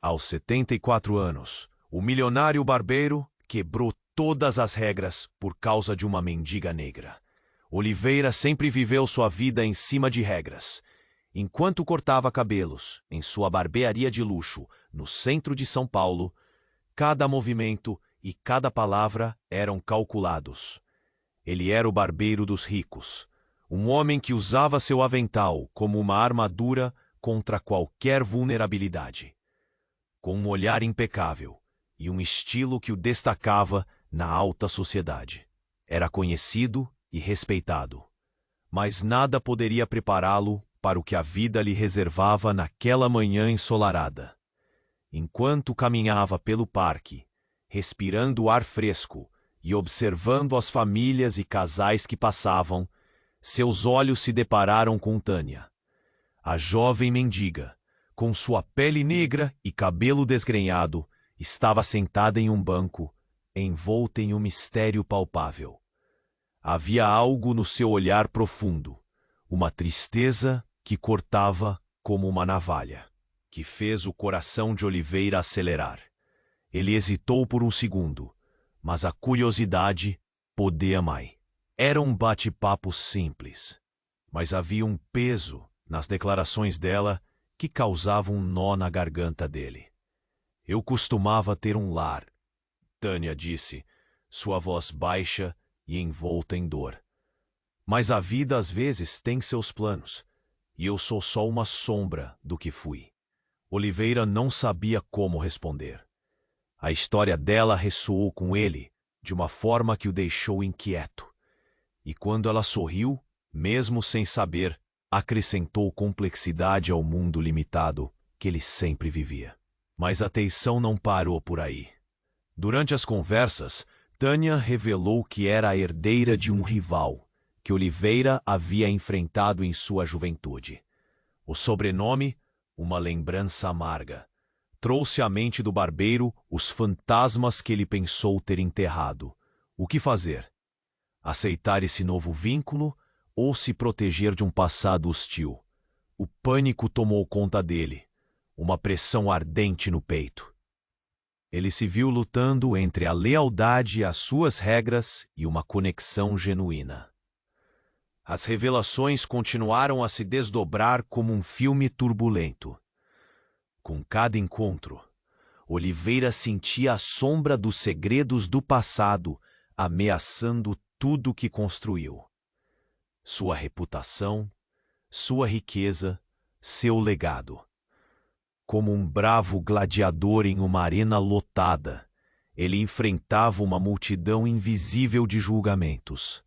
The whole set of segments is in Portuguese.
Aos 74 anos, o milionário barbeiro quebrou todas as regras por causa de uma mendiga negra. Oliveira sempre viveu sua vida em cima de regras. Enquanto cortava cabelos em sua barbearia de luxo no centro de São Paulo, cada movimento e cada palavra eram calculados. Ele era o barbeiro dos ricos, um homem que usava seu avental como uma armadura contra qualquer vulnerabilidade. Com um olhar impecável e um estilo que o destacava na alta sociedade. Era conhecido e respeitado, mas nada poderia prepará-lo para o que a vida lhe reservava naquela manhã ensolarada. Enquanto caminhava pelo parque, respirando o ar fresco e observando as famílias e casais que passavam, seus olhos se depararam com Tânia, a jovem mendiga, com sua pele negra e cabelo desgrenhado, estava sentada em um banco, envolta em um mistério palpável. Havia algo no seu olhar profundo, uma tristeza que cortava como uma navalha, que fez o coração de Oliveira acelerar. Ele hesitou por um segundo, mas a curiosidade podia mais. Era um bate-papo simples, mas havia um peso nas declarações dela que causava um nó na garganta dele. Eu costumava ter um lar, Tânia disse, sua voz baixa e envolta em dor. Mas a vida às vezes tem seus planos, e eu sou só uma sombra do que fui. Oliveira não sabia como responder. A história dela ressoou com ele de uma forma que o deixou inquieto. E quando ela sorriu, mesmo sem saber, acrescentou complexidade ao mundo limitado que ele sempre vivia. Mas a tensão não parou por aí. Durante as conversas, Tânia revelou que era a herdeira de um rival que Oliveira havia enfrentado em sua juventude. O sobrenome, uma lembrança amarga, trouxe à mente do barbeiro os fantasmas que ele pensou ter enterrado. O que fazer? Aceitar esse novo vínculo ou se proteger de um passado hostil? O pânico tomou conta dele, uma pressão ardente no peito. Ele se viu lutando entre a lealdade às suas regras e uma conexão genuína. As revelações continuaram a se desdobrar como um filme turbulento. Com cada encontro, Oliveira sentia a sombra dos segredos do passado ameaçando tudo que construiu. Sua reputação, sua riqueza, seu legado. Como um bravo gladiador em uma arena lotada, ele enfrentava uma multidão invisível de julgamentos.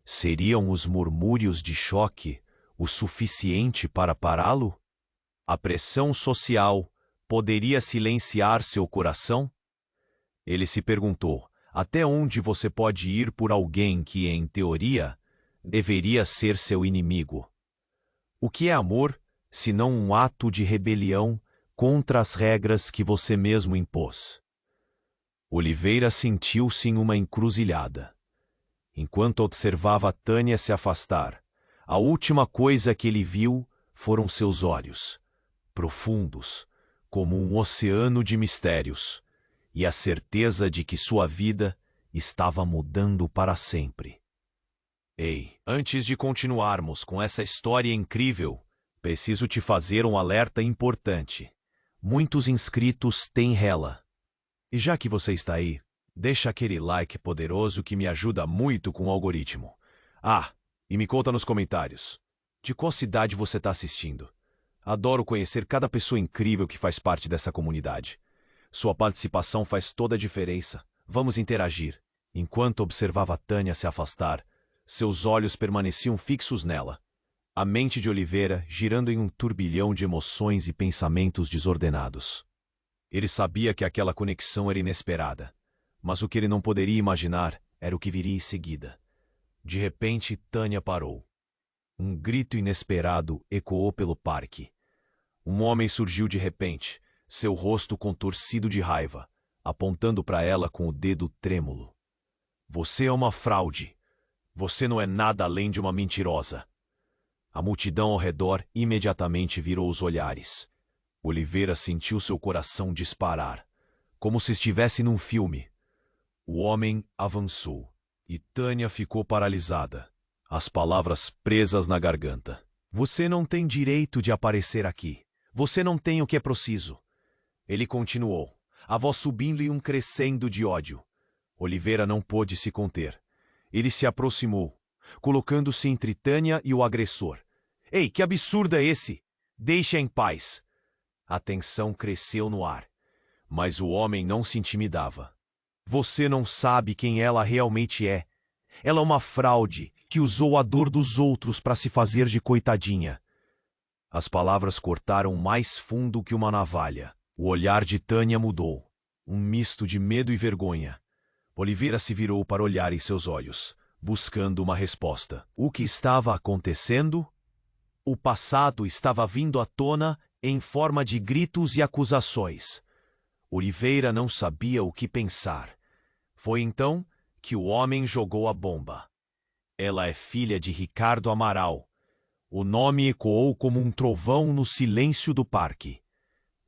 Seriam os murmúrios de choque o suficiente para pará-lo? A pressão social poderia silenciar seu coração? Ele se perguntou, até onde você pode ir por alguém que, em teoria, deveria ser seu inimigo? O que é amor, senão um ato de rebelião contra as regras que você mesmo impôs? Oliveira sentiu-se em uma encruzilhada. Enquanto observava Tânia se afastar, a última coisa que ele viu foram seus olhos, profundos, como um oceano de mistérios, e a certeza de que sua vida estava mudando para sempre. Ei, antes de continuarmos com essa história incrível, preciso te fazer um alerta importante. Muitos inscritos têm rela. E já que você está aí, deixa aquele like poderoso que me ajuda muito com o algoritmo. Ah, e me conta nos comentários, de qual cidade você está assistindo? Adoro conhecer cada pessoa incrível que faz parte dessa comunidade. Sua participação faz toda a diferença. Vamos interagir. Enquanto observava Tânia se afastar, seus olhos permaneciam fixos nela. A mente de Oliveira girando em um turbilhão de emoções e pensamentos desordenados. Ele sabia que aquela conexão era inesperada, mas o que ele não poderia imaginar era o que viria em seguida. De repente, Tânia parou. Um grito inesperado ecoou pelo parque. Um homem surgiu de repente, seu rosto contorcido de raiva, apontando para ela com o dedo trêmulo. Você é uma fraude. Você não é nada além de uma mentirosa. A multidão ao redor imediatamente virou os olhares. Oliveira sentiu seu coração disparar, como se estivesse num filme. O homem avançou, e Tânia ficou paralisada, as palavras presas na garganta. Você não tem direito de aparecer aqui. Você não tem o que é preciso. Ele continuou, a voz subindo e um crescendo de ódio. Oliveira não pôde se conter. Ele se aproximou, colocando-se entre Tânia e o agressor. Ei, que absurdo é esse? Deixe-a em paz. A tensão cresceu no ar, mas o homem não se intimidava. Você não sabe quem ela realmente é. Ela é uma fraude que usou a dor dos outros para se fazer de coitadinha. As palavras cortaram mais fundo que uma navalha. O olhar de Tânia mudou, um misto de medo e vergonha. Oliveira se virou para olhar em seus olhos, buscando uma resposta. O que estava acontecendo? O passado estava vindo à tona em forma de gritos e acusações. Oliveira não sabia o que pensar. Foi então que o homem jogou a bomba. Ela é filha de Ricardo Amaral. O nome ecoou como um trovão no silêncio do parque.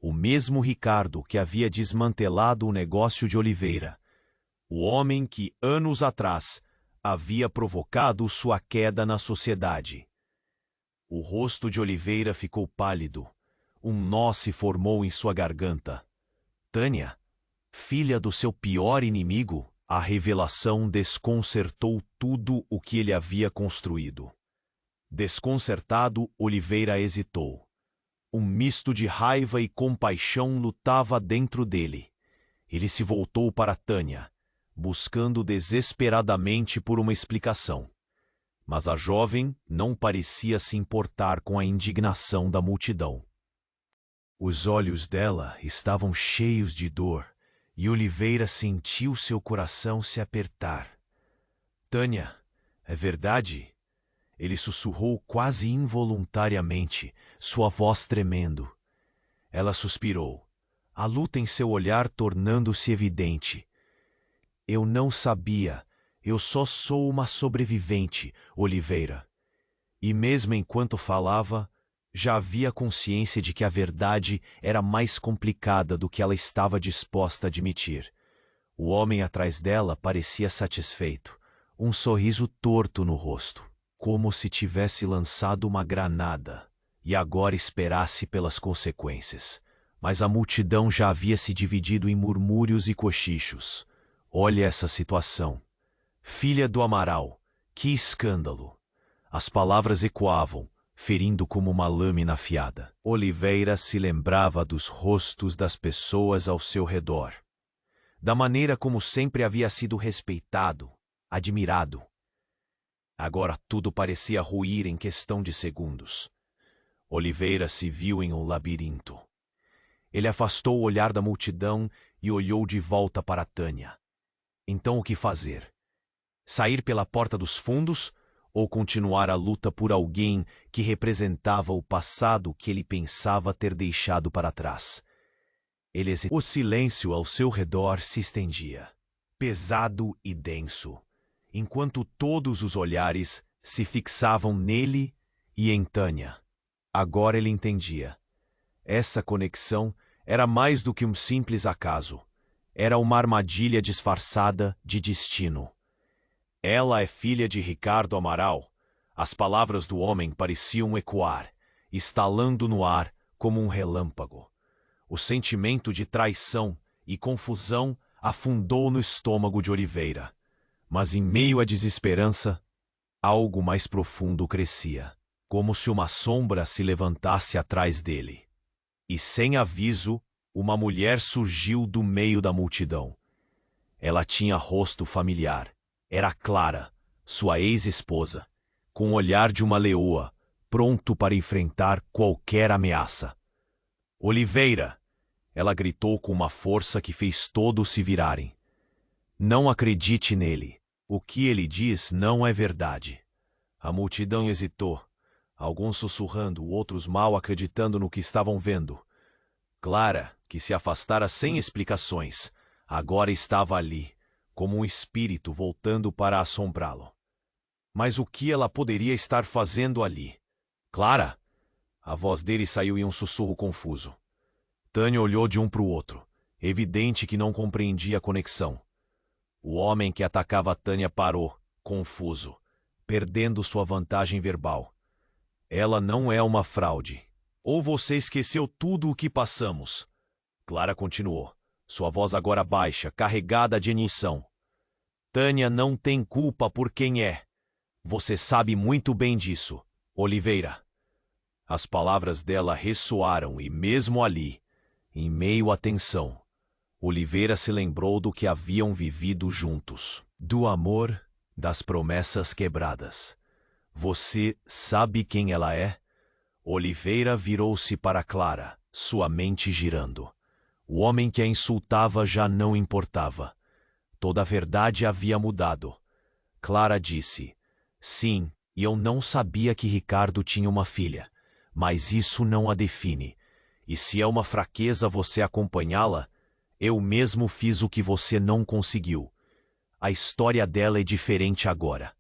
O mesmo Ricardo que havia desmantelado o negócio de Oliveira. O homem que, anos atrás, havia provocado sua queda na sociedade. O rosto de Oliveira ficou pálido. Um nó se formou em sua garganta. Tânia, filha do seu pior inimigo? A revelação desconcertou tudo o que ele havia construído. Desconcertado, Oliveira hesitou. Um misto de raiva e compaixão lutava dentro dele. Ele se voltou para Tânia, buscando desesperadamente por uma explicação. Mas a jovem não parecia se importar com a indignação da multidão. Os olhos dela estavam cheios de dor, e Oliveira sentiu seu coração se apertar. Tânia, é verdade? Ele sussurrou quase involuntariamente, sua voz tremendo. Ela suspirou, a luta em seu olhar tornando-se evidente. Eu não sabia, eu só sou uma sobrevivente, Oliveira. E mesmo enquanto falava, já havia consciência de que a verdade era mais complicada do que ela estava disposta a admitir. O homem atrás dela parecia satisfeito, um sorriso torto no rosto, como se tivesse lançado uma granada e agora esperasse pelas consequências. Mas a multidão já havia se dividido em murmúrios e cochichos. Olha essa situação. Filha do Amaral, que escândalo! As palavras ecoavam, ferindo como uma lâmina afiada. Oliveira se lembrava dos rostos das pessoas ao seu redor, da maneira como sempre havia sido respeitado, admirado. Agora tudo parecia ruir em questão de segundos. Oliveira se viu em um labirinto. Ele afastou o olhar da multidão e olhou de volta para Tânia. Então o que fazer? Sair pela porta dos fundos ou continuar a luta por alguém que representava o passado que ele pensava ter deixado para trás? O silêncio ao seu redor se estendia, pesado e denso, enquanto todos os olhares se fixavam nele e em Tânia. Agora ele entendia. Essa conexão era mais do que um simples acaso. Era uma armadilha disfarçada de destino. Ela é filha de Ricardo Amaral. As palavras do homem pareciam ecoar, estalando no ar como um relâmpago. O sentimento de traição e confusão afundou no estômago de Oliveira. Mas em meio à desesperança, algo mais profundo crescia, como se uma sombra se levantasse atrás dele. E sem aviso, uma mulher surgiu do meio da multidão. Ela tinha rosto familiar. Era Clara, sua ex-esposa, com o olhar de uma leoa, pronto para enfrentar qualquer ameaça. Oliveira! Ela gritou com uma força que fez todos se virarem. Não acredite nele. O que ele diz não é verdade. A multidão hesitou, alguns sussurrando, outros mal acreditando no que estavam vendo. Clara, que se afastara sem explicações, agora estava ali, como um espírito voltando para assombrá-lo. Mas o que ela poderia estar fazendo ali? Clara! A voz dele saiu em um sussurro confuso. Tânia olhou de um para o outro, evidente que não compreendia a conexão. O homem que atacava Tânia parou, confuso, perdendo sua vantagem verbal. Ela não é uma fraude. Ou você esqueceu tudo o que passamos? Clara continuou, sua voz agora baixa, carregada de emoção. Tânia não tem culpa por quem é. Você sabe muito bem disso, Oliveira. As palavras dela ressoaram e mesmo ali, em meio à tensão, Oliveira se lembrou do que haviam vivido juntos. Do amor, das promessas quebradas. Você sabe quem ela é? Oliveira virou-se para Clara, sua mente girando. O homem que a insultava já não importava. Toda a verdade havia mudado. Clara disse, sim, e eu não sabia que Ricardo tinha uma filha, mas isso não a define. E se é uma fraqueza você acompanhá-la, eu mesmo fiz o que você não conseguiu. A história dela é diferente agora.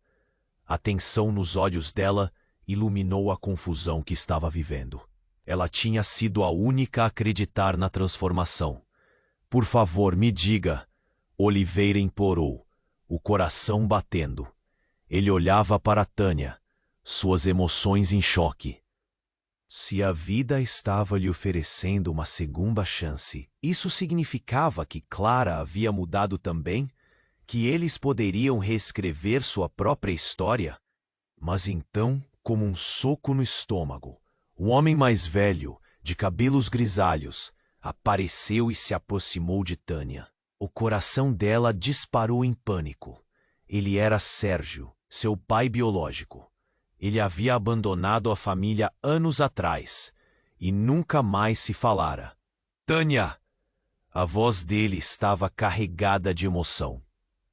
A tensão nos olhos dela iluminou a confusão que estava vivendo. Ela tinha sido a única a acreditar na transformação. Por favor, me diga, Oliveira implorou, o coração batendo. Ele olhava para Tânia, suas emoções em choque. Se a vida estava lhe oferecendo uma segunda chance, isso significava que Clara havia mudado também? Que eles poderiam reescrever sua própria história? Mas então, como um soco no estômago, um homem mais velho, de cabelos grisalhos, apareceu e se aproximou de Tânia. O coração dela disparou em pânico. Ele era Sérgio, seu pai biológico. Ele havia abandonado a família anos atrás e nunca mais se falara. Tânia! A voz dele estava carregada de emoção.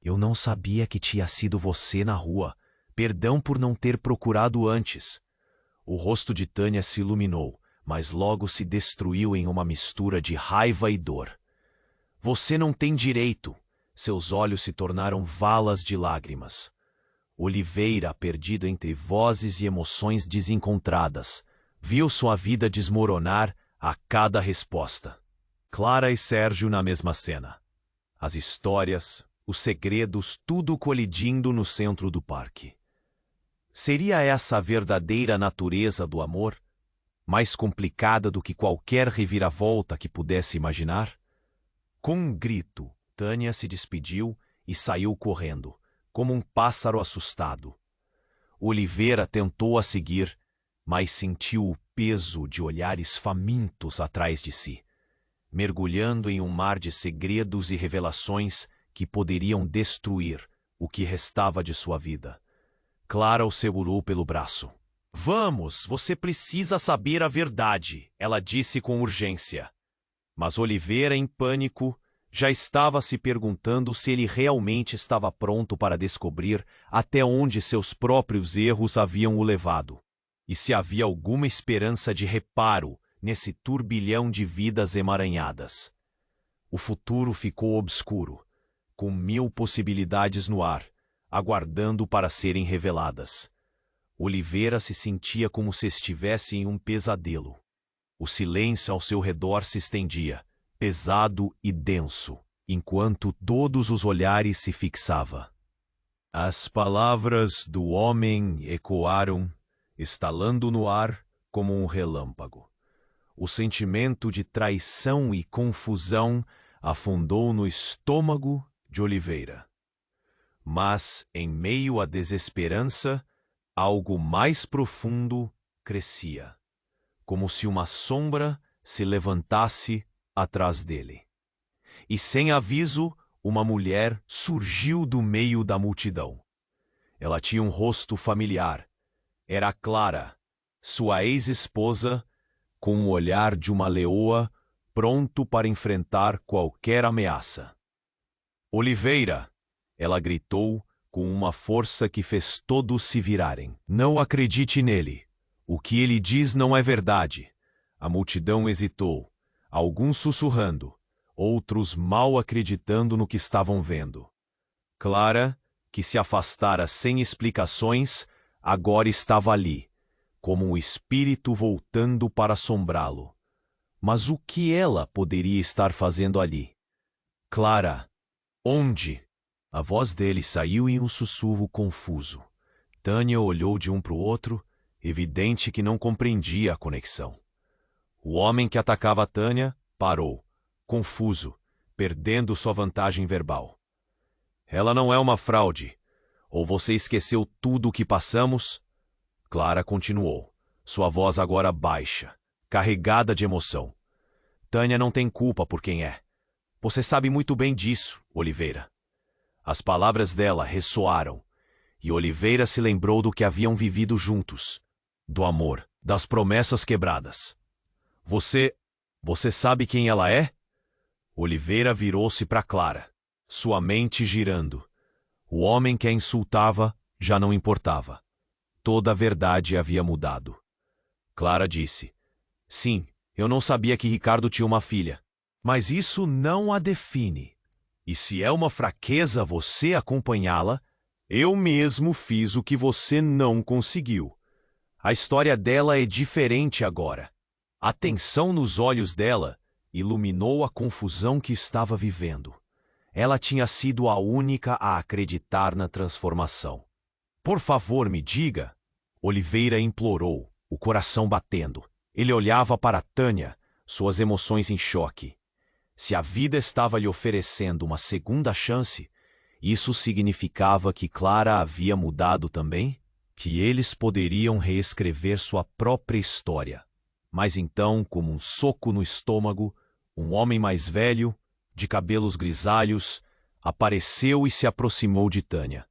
Eu não sabia que tinha sido você na rua. Perdão por não ter procurado antes. O rosto de Tânia se iluminou, mas logo se destruiu em uma mistura de raiva e dor. Você não tem direito. Seus olhos se tornaram valas de lágrimas. Oliveira, perdido entre vozes e emoções desencontradas, viu sua vida desmoronar a cada resposta. Clara e Sérgio na mesma cena. As histórias, os segredos, tudo colidindo no centro do parque. Seria essa a verdadeira natureza do amor? Mais complicada do que qualquer reviravolta que pudesse imaginar? Com um grito, Tânia se despediu e saiu correndo, como um pássaro assustado. Oliveira tentou a seguir, mas sentiu o peso de olhares famintos atrás de si, mergulhando em um mar de segredos e revelações que poderiam destruir o que restava de sua vida. Clara o segurou pelo braço. Vamos, você precisa saber a verdade, ela disse com urgência. Mas Oliveira, em pânico, já estava se perguntando se ele realmente estava pronto para descobrir até onde seus próprios erros haviam o levado, e se havia alguma esperança de reparo nesse turbilhão de vidas emaranhadas. O futuro ficou obscuro, com 1000 possibilidades no ar, aguardando para serem reveladas. Oliveira se sentia como se estivesse em um pesadelo. O silêncio ao seu redor se estendia, pesado e denso, enquanto todos os olhares se fixavam. As palavras do homem ecoaram, estalando no ar como um relâmpago. O sentimento de traição e confusão afundou no estômago de Oliveira. Mas, em meio à desesperança, algo mais profundo crescia, como se uma sombra se levantasse atrás dele. E sem aviso, uma mulher surgiu do meio da multidão. Ela tinha um rosto familiar. Era Clara, sua ex-esposa, com o olhar de uma leoa, pronto para enfrentar qualquer ameaça. Oliveira! Ela gritou com uma força que fez todos se virarem. Não acredite nele. O que ele diz não é verdade. A multidão hesitou, alguns sussurrando, outros mal acreditando no que estavam vendo. Clara, que se afastara sem explicações, agora estava ali, como um espírito voltando para assombrá-lo. Mas o que ela poderia estar fazendo ali? Clara, onde? A voz dele saiu em um sussurro confuso. Tânia olhou de um para o outro, evidente que não compreendia a conexão. O homem que atacava Tânia parou, confuso, perdendo sua vantagem verbal. Ela não é uma fraude. Ou você esqueceu tudo o que passamos? Clara continuou, sua voz agora baixa, carregada de emoção. Tânia não tem culpa por quem é. Você sabe muito bem disso, Oliveira. As palavras dela ressoaram, e Oliveira se lembrou do que haviam vivido juntos, do amor, das promessas quebradas. Você sabe quem ela é? Oliveira virou-se para Clara, sua mente girando. O homem que a insultava já não importava. Toda a verdade havia mudado. Clara disse: Sim, eu não sabia que Ricardo tinha uma filha. Mas isso não a define. E se é uma fraqueza você acompanhá-la, eu mesmo fiz o que você não conseguiu. A história dela é diferente agora. A tensão nos olhos dela iluminou a confusão que estava vivendo. Ela tinha sido a única a acreditar na transformação. Por favor, me diga, Oliveira implorou, o coração batendo. Ele olhava para Tânia, suas emoções em choque. Se a vida estava lhe oferecendo uma segunda chance, isso significava que Clara havia mudado também? Que eles poderiam reescrever sua própria história. Mas então, como um soco no estômago, um homem mais velho, de cabelos grisalhos, apareceu e se aproximou de Tânia.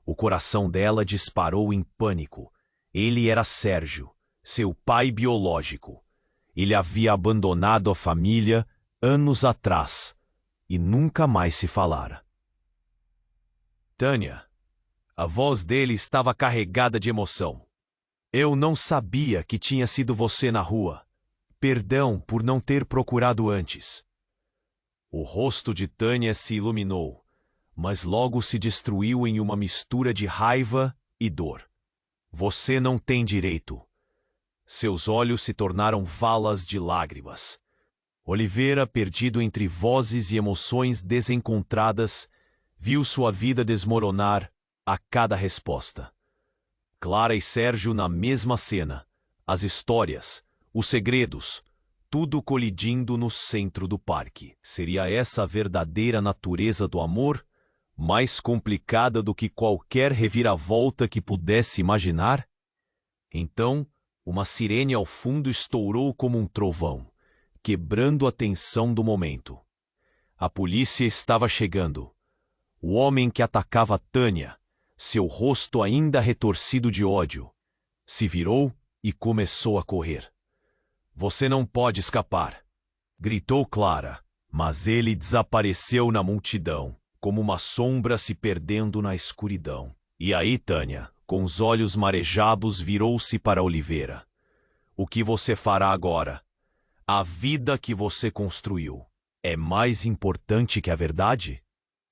O coração dela disparou em pânico. Ele era Sérgio, seu pai biológico. Ele havia abandonado a família anos atrás e nunca mais se falara. Tânia, a voz dele estava carregada de emoção. Eu não sabia que tinha sido você na rua. Perdão por não ter procurado antes. O rosto de Tânia se iluminou, mas logo se destruiu em uma mistura de raiva e dor. Você não tem direito. Seus olhos se tornaram valas de lágrimas. Oliveira, perdido entre vozes e emoções desencontradas, viu sua vida desmoronar a cada resposta. Clara e Sérgio na mesma cena, as histórias, os segredos, tudo colidindo no centro do parque. Seria essa a verdadeira natureza do amor, mais complicada do que qualquer reviravolta que pudesse imaginar? Então, uma sirene ao fundo estourou como um trovão, quebrando a tensão do momento. A polícia estava chegando. O homem que atacava Tânia, seu rosto ainda retorcido de ódio, se virou e começou a correr. Você não pode escapar, gritou Clara, mas ele desapareceu na multidão, como uma sombra se perdendo na escuridão. E aí Tânia, com os olhos marejabos, virou-se para Oliveira. O que você fará agora? A vida que você construiu é mais importante que a verdade?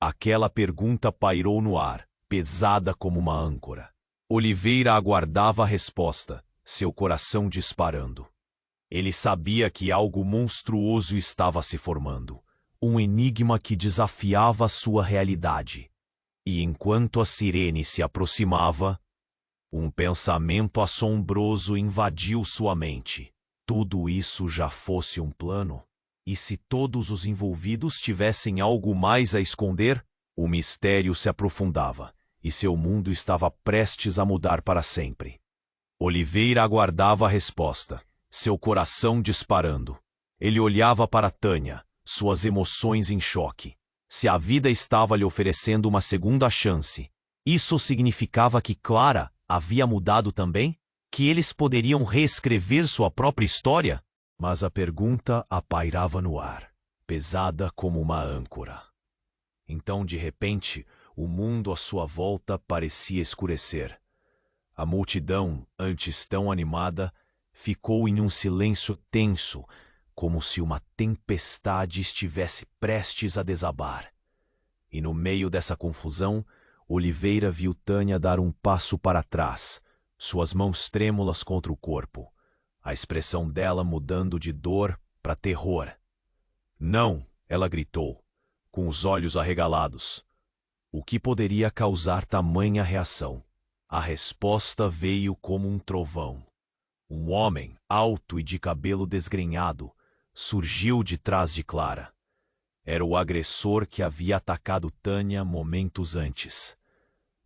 Aquela pergunta pairou no ar, pesada como uma âncora. Oliveira aguardava a resposta, seu coração disparando. Ele sabia que algo monstruoso estava se formando, um enigma que desafiava sua realidade. E enquanto a sirene se aproximava, um pensamento assombroso invadiu sua mente. Tudo isso já fosse um plano? E se todos os envolvidos tivessem algo mais a esconder? O mistério se aprofundava, e seu mundo estava prestes a mudar para sempre. Oliveira aguardava a resposta, seu coração disparando. Ele olhava para Tânia, suas emoções em choque. Se a vida estava lhe oferecendo uma segunda chance, isso significava que Clara havia mudado também? Que eles poderiam reescrever sua própria história? Mas a pergunta a pairava no ar, pesada como uma âncora. Então, de repente, o mundo à sua volta parecia escurecer. A multidão, antes tão animada, ficou em um silêncio tenso, como se uma tempestade estivesse prestes a desabar. E no meio dessa confusão, Oliveira viu Tânia dar um passo para trás, suas mãos trêmulas contra o corpo, a expressão dela mudando de dor para terror. Não, ela gritou, com os olhos arregalados. O que poderia causar tamanha reação? A resposta veio como um trovão. Um homem, alto e de cabelo desgrenhado, surgiu de trás de Clara. Era o agressor que havia atacado Tânia momentos antes.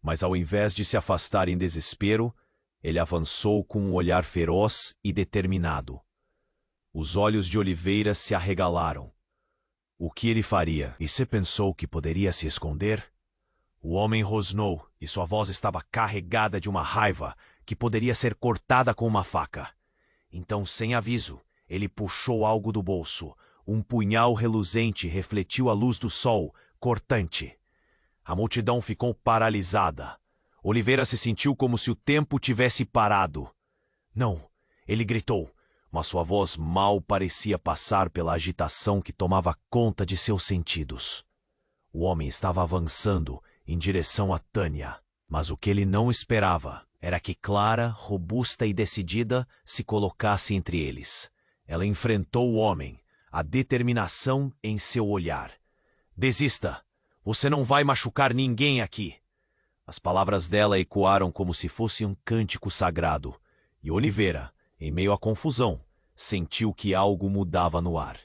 Mas ao invés de se afastar em desespero, ele avançou com um olhar feroz e determinado. Os olhos de Oliveira se arregalaram. O que ele faria? E você pensou que poderia se esconder? O homem rosnou e sua voz estava carregada de uma raiva que poderia ser cortada com uma faca. Então, sem aviso, ele puxou algo do bolso. Um punhal reluzente refletiu a luz do sol, cortante. A multidão ficou paralisada. Oliveira se sentiu como se o tempo tivesse parado. Não, ele gritou, mas sua voz mal parecia passar pela agitação que tomava conta de seus sentidos. O homem estava avançando em direção a Tânia, mas o que ele não esperava era que Clara, robusta e decidida, se colocasse entre eles. Ela enfrentou o homem, a determinação em seu olhar. Desista! Você não vai machucar ninguém aqui! As palavras dela ecoaram como se fosse um cântico sagrado, e Oliveira, em meio à confusão, sentiu que algo mudava no ar.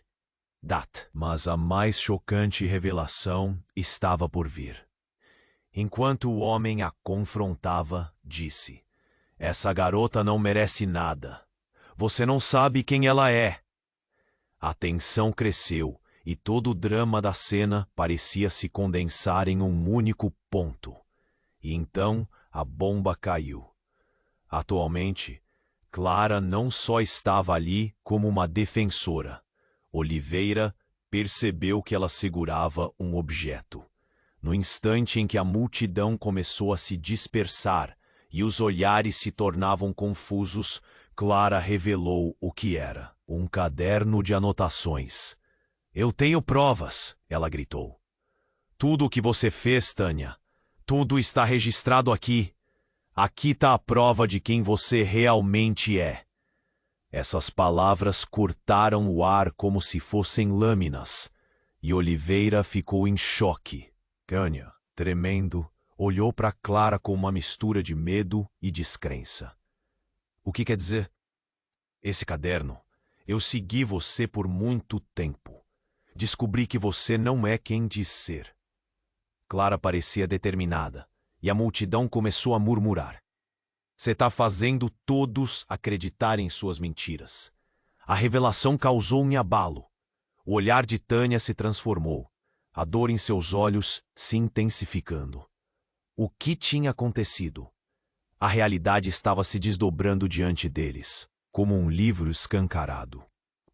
Mas a mais chocante revelação estava por vir. Enquanto o homem a confrontava, disse: "Essa garota não merece nada. Você não sabe quem ela é." A tensão cresceu e todo o drama da cena parecia se condensar em um único ponto. E então a bomba caiu. Atualmente, Clara não só estava ali como uma defensora. Oliveira percebeu que ela segurava um objeto. No instante em que a multidão começou a se dispersar e os olhares se tornavam confusos, Clara revelou o que era: um caderno de anotações. "Eu tenho provas", ela gritou. "Tudo o que você fez, Tânia, tudo está registrado aqui. Aqui está a prova de quem você realmente é." Essas palavras cortaram o ar como se fossem lâminas, e Oliveira ficou em choque. Tânia, tremendo, olhou para Clara com uma mistura de medo e descrença. "O que quer dizer?" "Esse caderno. Eu segui você por muito tempo. Descobri que você não é quem diz ser." Clara parecia determinada, e a multidão começou a murmurar. "Você está fazendo todos acreditarem em suas mentiras." A revelação causou um abalo. O olhar de Tânia se transformou, a dor em seus olhos se intensificando. O que tinha acontecido? A realidade estava se desdobrando diante deles, como um livro escancarado.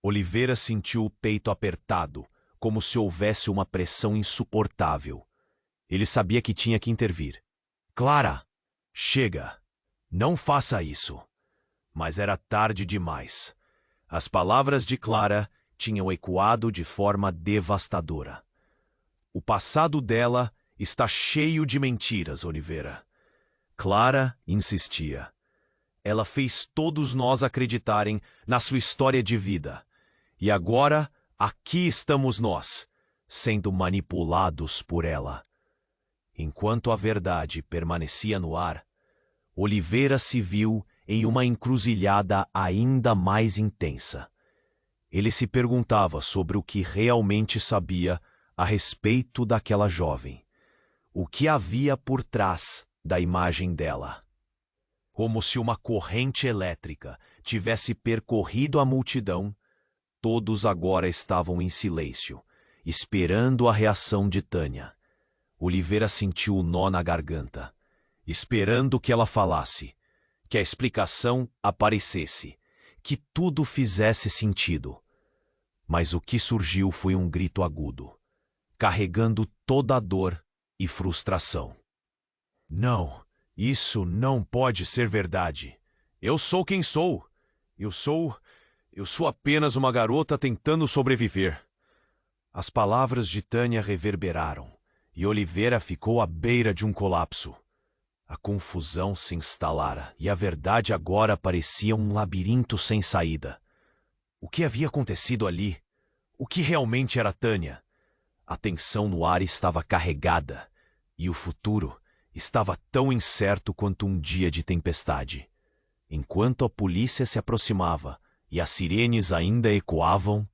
Oliveira sentiu o peito apertado, como se houvesse uma pressão insuportável. Ele sabia que tinha que intervir. "Clara, chega! Não faça isso!" Mas era tarde demais. As palavras de Clara tinham ecoado de forma devastadora. "O passado dela está cheio de mentiras, Oliveira." Clara insistia. "Ela fez todos nós acreditarem na sua história de vida. E agora, aqui estamos nós, sendo manipulados por ela." Enquanto a verdade permanecia no ar, Oliveira se viu em uma encruzilhada ainda mais intensa. Ele se perguntava sobre o que realmente sabia a respeito daquela jovem. O que havia por trás da imagem dela? Como se uma corrente elétrica tivesse percorrido a multidão, todos agora estavam em silêncio, esperando a reação de Tânia. Oliveira sentiu o nó na garganta, esperando que ela falasse, que a explicação aparecesse, que tudo fizesse sentido. Mas o que surgiu foi um grito agudo, carregando toda a dor e frustração. "Não, isso não pode ser verdade. Eu sou quem sou. Eu sou apenas uma garota tentando sobreviver." As palavras de Tânia reverberaram, e Oliveira ficou à beira de um colapso. A confusão se instalara, e a verdade agora parecia um labirinto sem saída. O que havia acontecido ali? O que realmente era Tânia? A tensão no ar estava carregada, e o futuro estava tão incerto quanto um dia de tempestade. Enquanto a polícia se aproximava e as sirenes ainda ecoavam,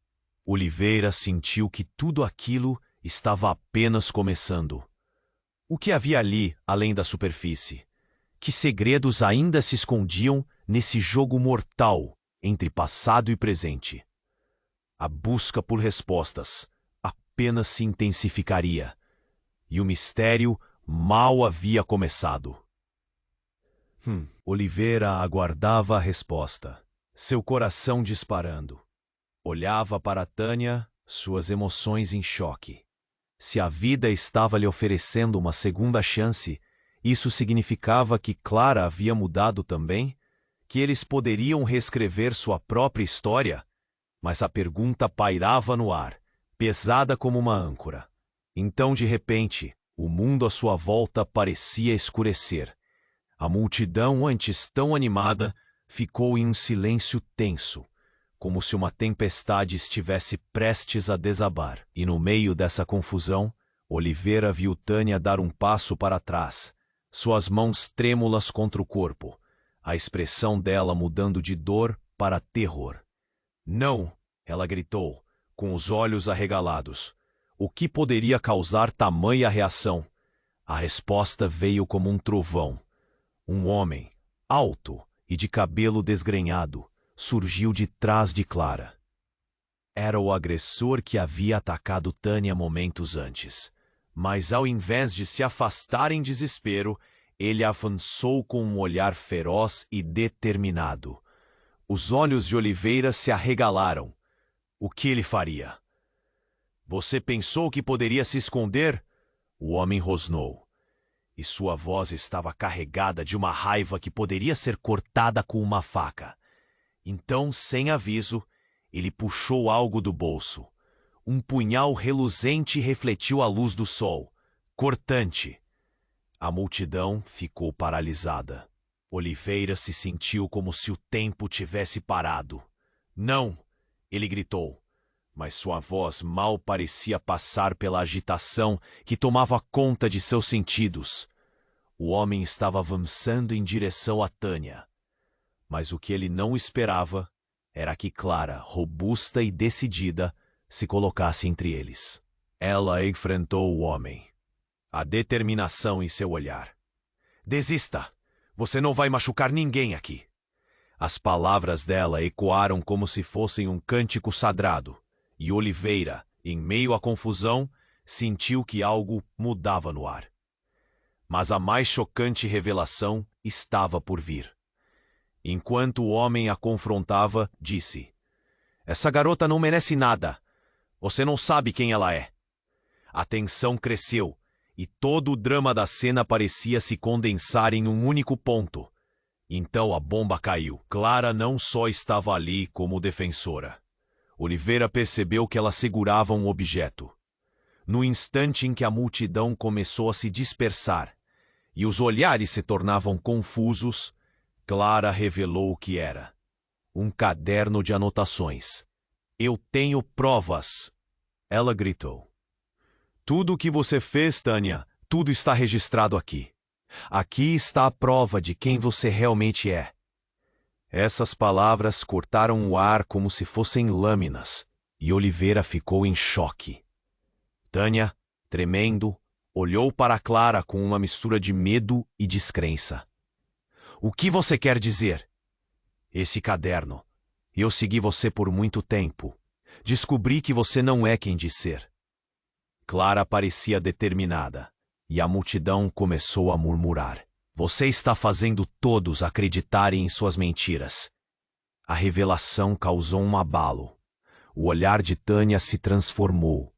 Oliveira sentiu que tudo aquilo estava apenas começando. O que havia ali, além da superfície? Que segredos ainda se escondiam nesse jogo mortal entre passado e presente? A busca por respostas apenas se intensificaria, e o mistério mal havia começado. Oliveira aguardava a resposta, seu coração disparando. Olhava para Tânia, suas emoções em choque. Se a vida estava lhe oferecendo uma segunda chance, isso significava que Clara havia mudado também? Que eles poderiam reescrever sua própria história? Mas a pergunta pairava no ar, pesada como uma âncora. Então, de repente, o mundo à sua volta parecia escurecer. A multidão, antes tão animada, ficou em um silêncio tenso, como se uma tempestade estivesse prestes a desabar. E no meio dessa confusão, Oliveira viu Tânia dar um passo para trás, suas mãos trêmulas contra o corpo, a expressão dela mudando de dor para terror. Não! Ela gritou, com os olhos arregalados. O que poderia causar tamanha reação? A resposta veio como um trovão. Um homem, alto e de cabelo desgrenhado, surgiu de trás de Clara. Era o agressor que havia atacado Tânia momentos antes. Mas ao invés de se afastar em desespero, ele avançou com um olhar feroz e determinado. Os olhos de Oliveira se arregalaram. O que ele faria? Você pensou que poderia se esconder? O homem rosnou, e sua voz estava carregada de uma raiva que poderia ser cortada com uma faca. Então, sem aviso, ele puxou algo do bolso. Um punhal reluzente refletiu a luz do sol, cortante. A multidão ficou paralisada. Oliveira se sentiu como se o tempo tivesse parado. Não! Ele gritou, mas sua voz mal parecia passar pela agitação que tomava conta de seus sentidos. O homem estava avançando em direção a Tânia. Mas o que ele não esperava era que Clara, robusta e decidida, se colocasse entre eles. Ela enfrentou o homem, a determinação em seu olhar. Desista! Você não vai machucar ninguém aqui. As palavras dela ecoaram como se fossem um cântico sagrado, e Oliveira, em meio à confusão, sentiu que algo mudava no ar. Mas a mais chocante revelação estava por vir. Enquanto o homem a confrontava, disse: Essa garota não merece nada. Você não sabe quem ela é. A tensão cresceu, e todo o drama da cena parecia se condensar em um único ponto. Então a bomba caiu. Clara não só estava ali como defensora. Oliveira percebeu que ela segurava um objeto. No instante em que a multidão começou a se dispersar e os olhares se tornavam confusos, Clara revelou o que era. Um caderno de anotações. Eu tenho provas! Ela gritou. Tudo o que você fez, Tânia, tudo está registrado aqui. Aqui está a prova de quem você realmente é. Essas palavras cortaram o ar como se fossem lâminas, e Oliveira ficou em choque. Tânia, tremendo, olhou para Clara com uma mistura de medo e descrença. O que você quer dizer? Esse caderno. Eu segui você por muito tempo. Descobri que você não é quem diz ser. Clara parecia determinada, e a multidão começou a murmurar. Você está fazendo todos acreditarem em suas mentiras. A revelação causou um abalo. O olhar de Tânia se transformou,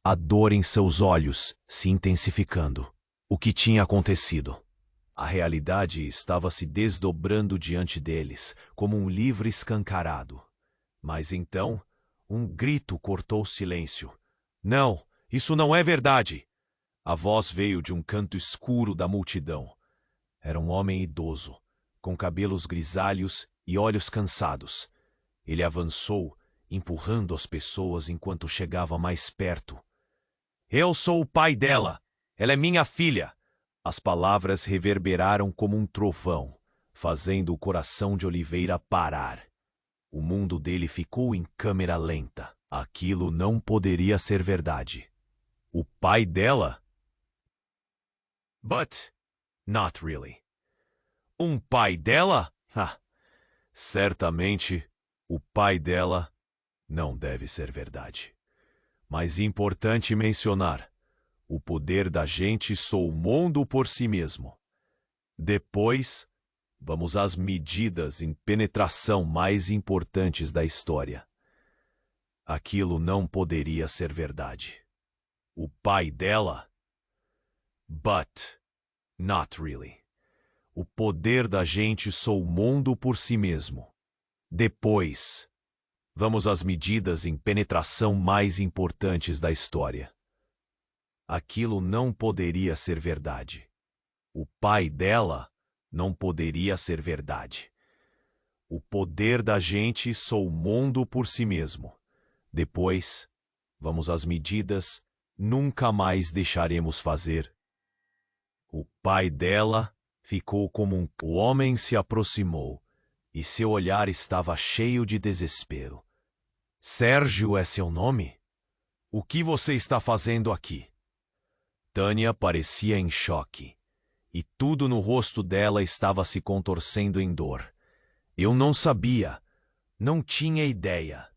a dor em seus olhos se intensificando. O que tinha acontecido? A realidade estava se desdobrando diante deles, como um livro escancarado. Mas então, um grito cortou o silêncio. Não, isso não é verdade! A voz veio de um canto escuro da multidão. Era um homem idoso, com cabelos grisalhos e olhos cansados. Ele avançou empurrando as pessoas enquanto chegava mais perto. Eu sou o pai dela! Ela é minha filha! As palavras reverberaram como um trovão, fazendo o coração de Oliveira parar. O mundo dele ficou em câmera lenta. Aquilo não poderia ser verdade. O pai dela? But, not really. Um pai dela? Certamente, o pai dela não deve ser verdade. Mas importante mencionar, o poder da gente sou o mundo por si mesmo. Depois, vamos às medidas em penetração mais importantes da história. Aquilo não poderia ser verdade. O pai dela? But, not really. O poder da gente sou o mundo por si mesmo. Depois, vamos às medidas em penetração mais importantes da história. Aquilo não poderia ser verdade. O pai dela não poderia ser verdade. O poder da gente sou o mundo por si mesmo. Depois, vamos às medidas nunca mais deixaremos fazer. O pai dela ficou como um... O homem se aproximou e seu olhar estava cheio de desespero. Sérgio é seu nome? O que você está fazendo aqui? Tânia parecia em choque, e tudo no rosto dela estava se contorcendo em dor. Eu não sabia, não tinha ideia.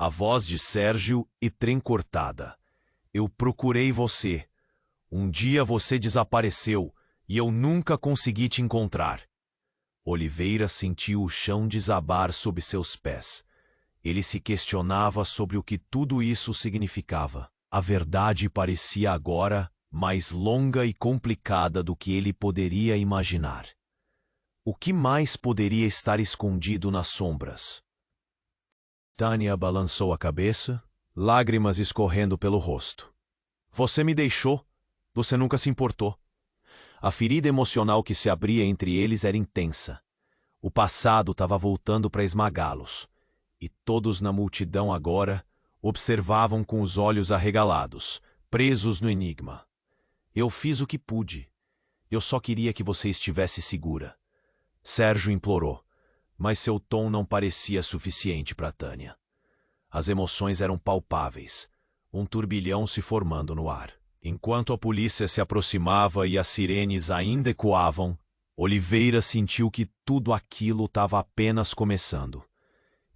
A voz de Sérgio e trem cortada. Eu procurei você. Um dia você desapareceu e eu nunca consegui te encontrar. Oliveira sentiu o chão desabar sob seus pés. Ele se questionava sobre o que tudo isso significava. A verdade parecia agora mais longa e complicada do que ele poderia imaginar. O que mais poderia estar escondido nas sombras? Tânia balançou a cabeça, lágrimas escorrendo pelo rosto. Você me deixou. Você nunca se importou. A ferida emocional que se abria entre eles era intensa. O passado estava voltando para esmagá-los. E todos na multidão agora observavam com os olhos arregalados, presos no enigma. Eu fiz o que pude. Eu só queria que você estivesse segura. Sérgio implorou, mas seu tom não parecia suficiente para Tânia. As emoções eram palpáveis, um turbilhão se formando no ar. Enquanto a polícia se aproximava e as sirenes ainda ecoavam, Oliveira sentiu que tudo aquilo estava apenas começando.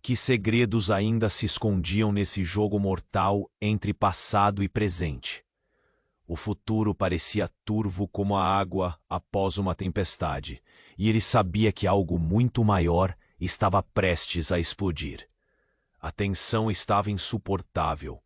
Que segredos ainda se escondiam nesse jogo mortal entre passado e presente. O futuro parecia turvo como a água após uma tempestade, e ele sabia que algo muito maior estava prestes a explodir. A tensão estava insuportável,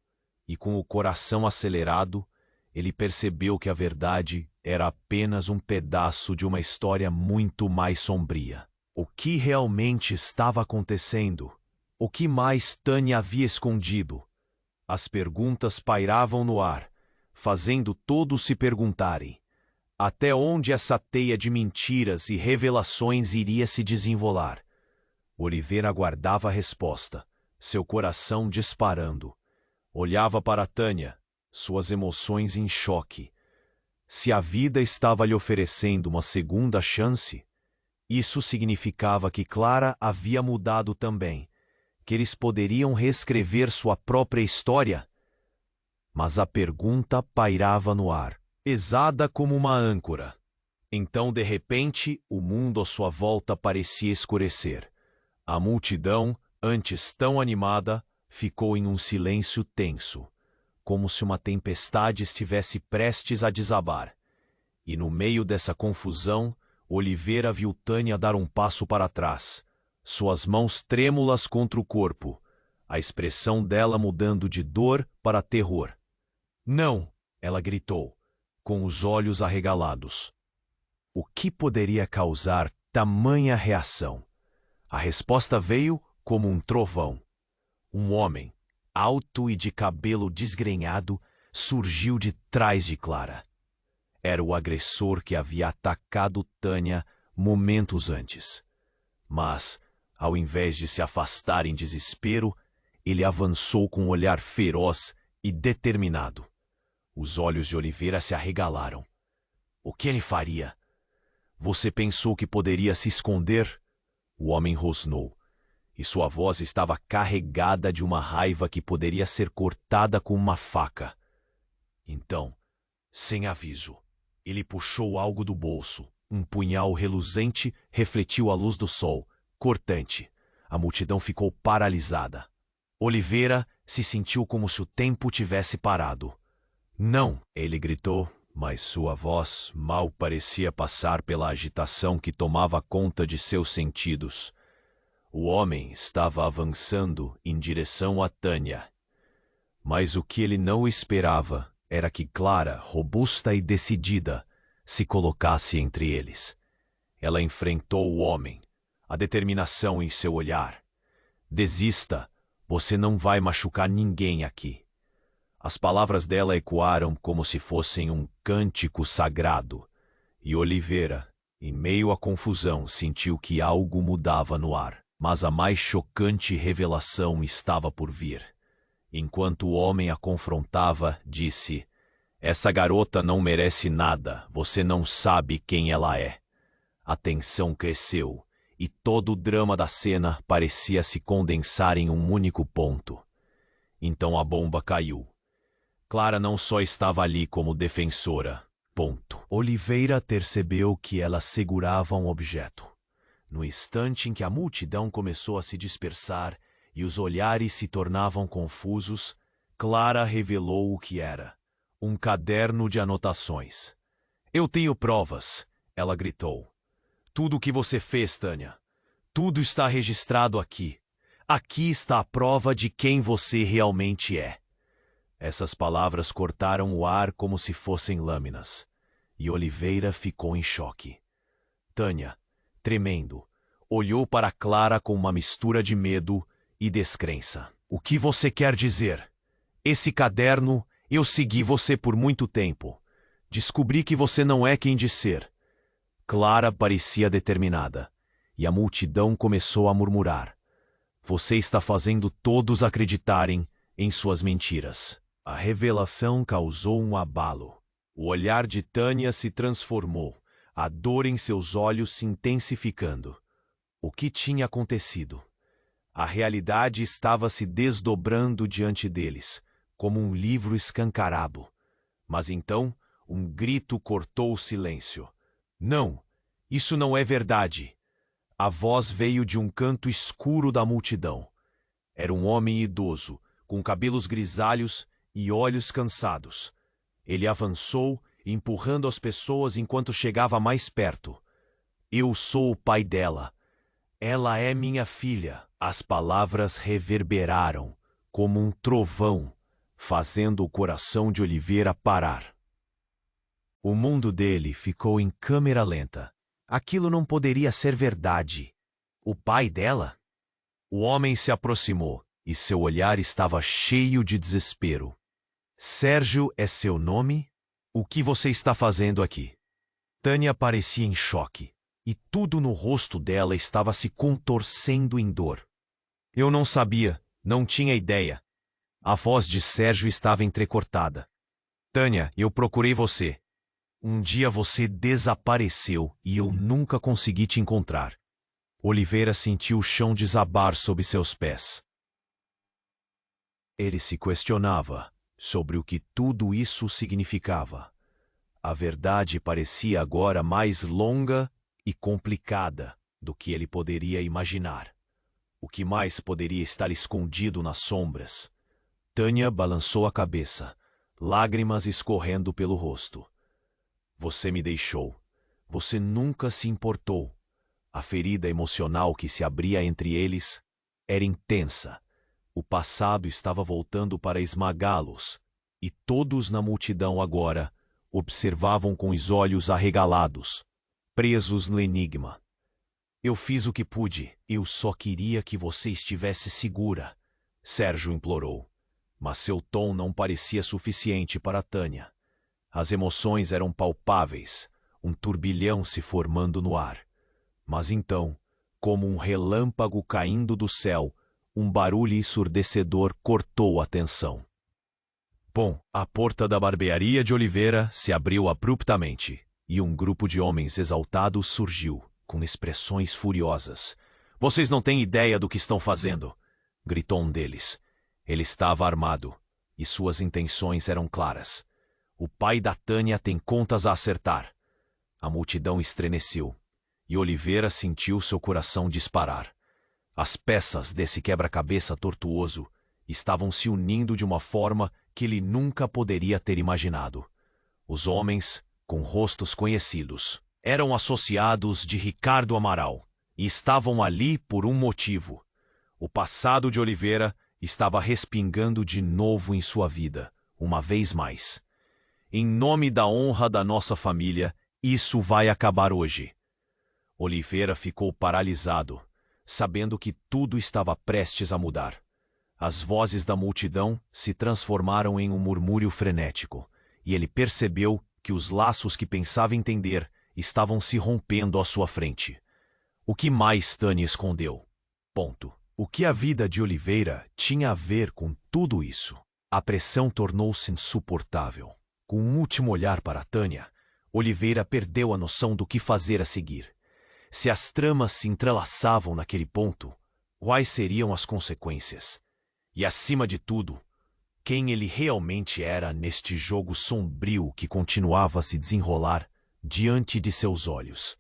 e com o coração acelerado, ele percebeu que a verdade era apenas um pedaço de uma história muito mais sombria. O que realmente estava acontecendo? O que mais Tânia havia escondido? As perguntas pairavam no ar, fazendo todos se perguntarem até onde essa teia de mentiras e revelações iria se desenrolar. Oliveira aguardava a resposta, seu coração disparando. Olhava para Tânia, suas emoções em choque. Se a vida estava lhe oferecendo uma segunda chance, isso significava que Clara havia mudado também, que eles poderiam reescrever sua própria história. Mas a pergunta pairava no ar, pesada como uma âncora. Então, de repente, o mundo à sua volta parecia escurecer. A multidão, antes tão animada, ficou em um silêncio tenso, como se uma tempestade estivesse prestes a desabar. E no meio dessa confusão, Oliveira viu Tânia dar um passo para trás, suas mãos trêmulas contra o corpo, a expressão dela mudando de dor para terror. Não! Ela gritou, com os olhos arregalados. O que poderia causar tamanha reação? A resposta veio como um trovão. Um homem, alto e de cabelo desgrenhado, surgiu de trás de Clara. Era o agressor que havia atacado Tânia momentos antes. Mas, ao invés de se afastar em desespero, Ele avançou com um olhar feroz e determinado. Os olhos de Oliveira se arregalaram. O que ele faria? Você pensou que poderia se esconder? O homem rosnou, e sua voz estava carregada de uma raiva que poderia ser cortada com uma faca. Então, sem aviso, ele puxou algo do bolso. Um punhal reluzente refletiu a luz do sol, cortante. A multidão ficou paralisada. Oliveira se sentiu como se o tempo tivesse parado. Não, ele gritou, mas sua voz mal parecia passar pela agitação que tomava conta de seus sentidos. O homem estava avançando em direção a Tânia. Mas o que ele não esperava era que Clara, robusta e decidida, se colocasse entre eles. Ela enfrentou o homem, a determinação em seu olhar. Desista, você não vai machucar ninguém aqui. As palavras dela ecoaram como se fossem um cântico sagrado, e Oliveira, em meio à confusão, sentiu que algo mudava no ar, mas a mais chocante revelação estava por vir. Enquanto o homem a confrontava, disse: "Essa garota não merece nada, você não sabe quem ela é." A tensão cresceu, e todo o drama da cena parecia se condensar em um único ponto. Então a bomba caiu. Clara não só estava ali como defensora. Ponto. Oliveira percebeu que ela segurava um objeto. No instante em que a multidão começou a se dispersar e os olhares se tornavam confusos, Clara revelou o que era. Um caderno de anotações. "Eu tenho provas", ela gritou. "Tudo o que você fez, Tânia. Tudo está registrado aqui. Aqui está a prova de quem você realmente é." Essas palavras cortaram o ar como se fossem lâminas, e Oliveira ficou em choque. Tânia, tremendo, olhou para Clara com uma mistura de medo e descrença. "O que você quer dizer? Esse caderno, eu segui você por muito tempo. Descobri que você não é quem diz ser." Clara parecia determinada, e a multidão começou a murmurar: "Você está fazendo todos acreditarem em suas mentiras." A revelação causou um abalo. O olhar de Tânia se transformou, a dor em seus olhos se intensificando. O que tinha acontecido? A realidade estava se desdobrando diante deles, como um livro escancarado. Mas então, um grito cortou o silêncio. "Não, isso não é verdade." A voz veio de um canto escuro da multidão. Era um homem idoso, com cabelos grisalhos e olhos cansados. Ele avançou, empurrando as pessoas enquanto chegava mais perto. "Eu sou o pai dela. Ela é minha filha." As palavras reverberaram como um trovão, fazendo o coração de Oliveira parar. O mundo dele ficou em câmera lenta. Aquilo não poderia ser verdade. O pai dela? O homem se aproximou, e seu olhar estava cheio de desespero. "Sérgio é seu nome? O que você está fazendo aqui?" Tânia parecia em choque, e tudo no rosto dela estava se contorcendo em dor. "Eu não sabia, não tinha ideia." A voz de Sérgio estava entrecortada. "Tânia, eu procurei você. Um dia você desapareceu e eu nunca consegui te encontrar." Oliveira sentiu o chão desabar sob seus pés. Ele se questionava sobre o que tudo isso significava. A verdade parecia agora mais longa e complicada do que ele poderia imaginar. O que mais poderia estar escondido nas sombras? Tânia balançou a cabeça, lágrimas escorrendo pelo rosto. "Você me deixou. Você nunca se importou." A ferida emocional que se abria entre eles era intensa. O passado estava voltando para esmagá-los, e todos na multidão agora observavam com os olhos arregalados, presos no enigma. "Eu fiz o que pude. Eu só queria que você estivesse segura", Sérgio implorou. Mas seu tom não parecia suficiente para Tânia. As emoções eram palpáveis, um turbilhão se formando no ar. Mas então, como um relâmpago caindo do céu, um barulho ensurdecedor cortou a tensão. Bom, a porta da barbearia de Oliveira se abriu abruptamente e um grupo de homens exaltados surgiu, com expressões furiosas. "Vocês não têm ideia do que estão fazendo!" gritou um deles. Ele estava armado e suas intenções eram claras. O pai da Tânia tem contas a acertar. A multidão estremeceu e Oliveira sentiu seu coração disparar. As peças desse quebra-cabeça tortuoso estavam se unindo de uma forma que ele nunca poderia ter imaginado. Os homens, com rostos conhecidos, eram associados de Ricardo Amaral e estavam ali por um motivo. O passado de Oliveira estava respingando de novo em sua vida, uma vez mais. Em nome da honra da nossa família, isso vai acabar hoje. Oliveira ficou paralisado, sabendo que tudo estava prestes a mudar. As vozes da multidão se transformaram em um murmúrio frenético, e ele percebeu que os laços que pensava entender estavam se rompendo à sua frente. O que mais Tânia escondeu? Ponto. O que a vida de Oliveira tinha a ver com tudo isso? A pressão tornou-se insuportável. Com um último olhar para Tânia, Oliveira perdeu a noção do que fazer a seguir. Se as tramas se entrelaçavam naquele ponto, quais seriam as consequências? E, acima de tudo, quem ele realmente era neste jogo sombrio que continuava a se desenrolar diante de seus olhos?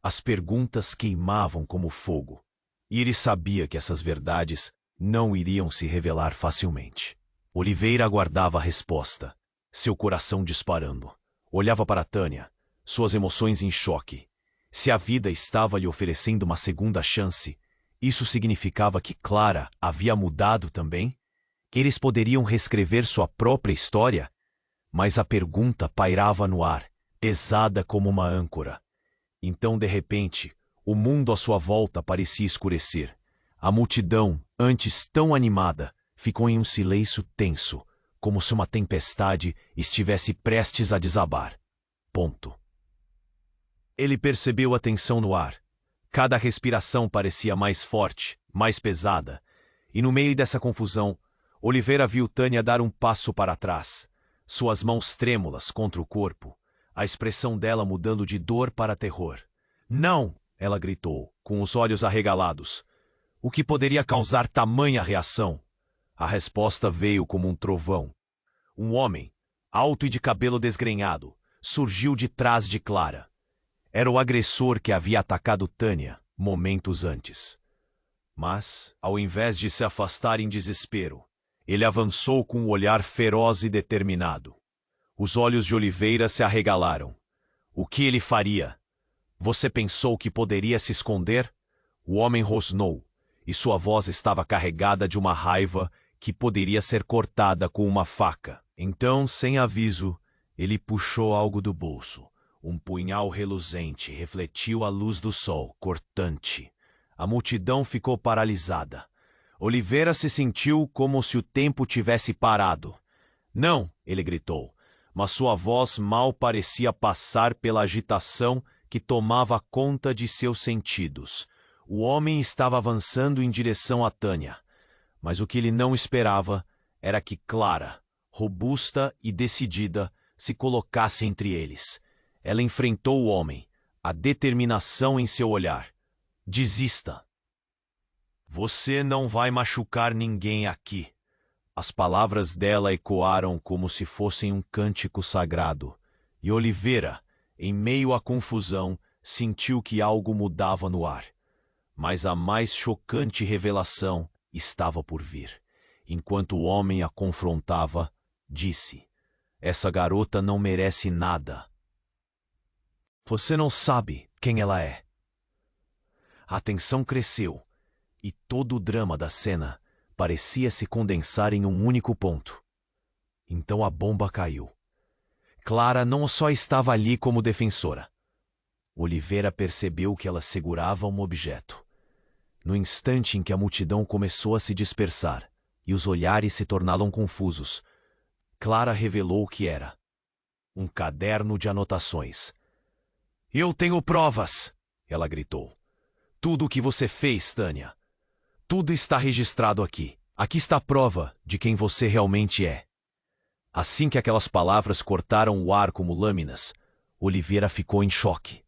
As perguntas queimavam como fogo, e ele sabia que essas verdades não iriam se revelar facilmente. Oliveira aguardava a resposta, seu coração disparando. Olhava para Tânia, suas emoções em choque. Se a vida estava lhe oferecendo uma segunda chance, isso significava que Clara havia mudado também? Eles poderiam reescrever sua própria história? Mas a pergunta pairava no ar, pesada como uma âncora. Então, de repente, o mundo à sua volta parecia escurecer. A multidão, antes tão animada, ficou em um silêncio tenso, como se uma tempestade estivesse prestes a desabar. Ponto. Ele percebeu a tensão no ar. Cada respiração parecia mais forte, mais pesada. E no meio dessa confusão, Oliveira viu Tânia dar um passo para trás, suas mãos trêmulas contra o corpo, a expressão dela mudando de dor para terror. "Não!" ela gritou, com os olhos arregalados. O que poderia causar tamanha reação? A resposta veio como um trovão. Um homem, alto e de cabelo desgrenhado, surgiu de trás de Clara. Era o agressor que havia atacado Tânia momentos antes. Mas, ao invés de se afastar em desespero, ele avançou com um olhar feroz e determinado. Os olhos de Oliveira se arregalaram. O que ele faria? Você pensou que poderia se esconder? O homem rosnou, e sua voz estava carregada de uma raiva que poderia ser cortada com uma faca. Então, sem aviso, ele puxou algo do bolso. Um punhal reluzente refletiu a luz do sol, cortante. A multidão ficou paralisada. Oliveira se sentiu como se o tempo tivesse parado. "Não!" ele gritou, mas sua voz mal parecia passar pela agitação que tomava conta de seus sentidos. O homem estava avançando em direção a Tânia, mas o que ele não esperava era que Clara, robusta e decidida, se colocasse entre eles. Ela enfrentou o homem, a determinação em seu olhar. "Desista. Você não vai machucar ninguém aqui." As palavras dela ecoaram como se fossem um cântico sagrado, e Oliveira, em meio à confusão, sentiu que algo mudava no ar. Mas a mais chocante revelação estava por vir. Enquanto o homem a confrontava, disse: "Essa garota não merece nada. Você não sabe quem ela é." A tensão cresceu, e todo o drama da cena parecia se condensar em um único ponto. Então a bomba caiu. Clara não só estava ali como defensora. Oliveira percebeu que ela segurava um objeto. No instante em que a multidão começou a se dispersar e os olhares se tornaram confusos, Clara revelou o que era: um caderno de anotações. "Eu tenho provas!" ela gritou. "Tudo o que você fez, Tânia. Tudo está registrado aqui. Aqui está a prova de quem você realmente é. Assim que aquelas palavras cortaram o ar como lâminas, Oliveira ficou em choque.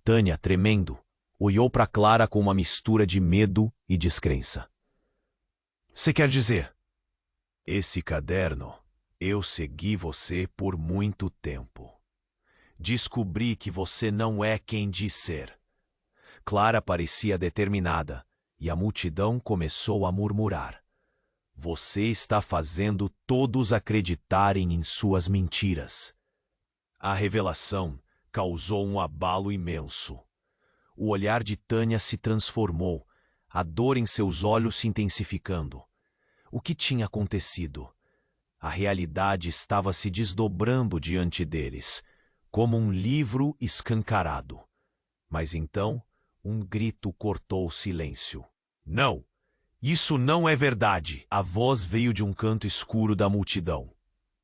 Tânia, tremendo, olhou para Clara com uma mistura de medo e descrença. Você quer dizer? Esse caderno, eu segui você por muito tempo. Descobri que você não é quem diz ser. Clara parecia determinada, e a multidão começou a murmurar. Você está fazendo todos acreditarem em suas mentiras. A revelação causou um abalo imenso. O olhar de Tânia se transformou, a dor em seus olhos se intensificando. O que tinha acontecido? A realidade estava se desdobrando diante deles, como um livro escancarado. Mas então, um grito cortou o silêncio. Não! Isso não é verdade! A voz veio de um canto escuro da multidão.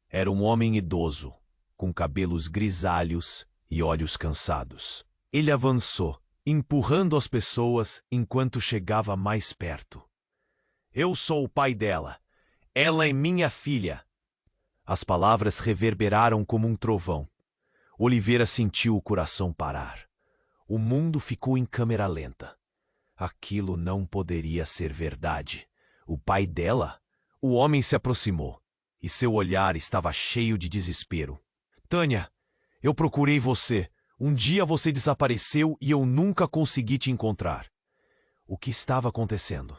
Era um homem idoso, com cabelos grisalhos e olhos cansados. Ele avançou, empurrando as pessoas enquanto chegava mais perto. Eu sou o pai dela. Ela é minha filha. As palavras reverberaram como um trovão. Oliveira sentiu o coração parar. O mundo ficou em câmera lenta. Aquilo não poderia ser verdade. O pai dela? O homem se aproximou, e seu olhar estava cheio de desespero. Tânia, eu procurei você. Um dia você desapareceu e eu nunca consegui te encontrar. O que estava acontecendo?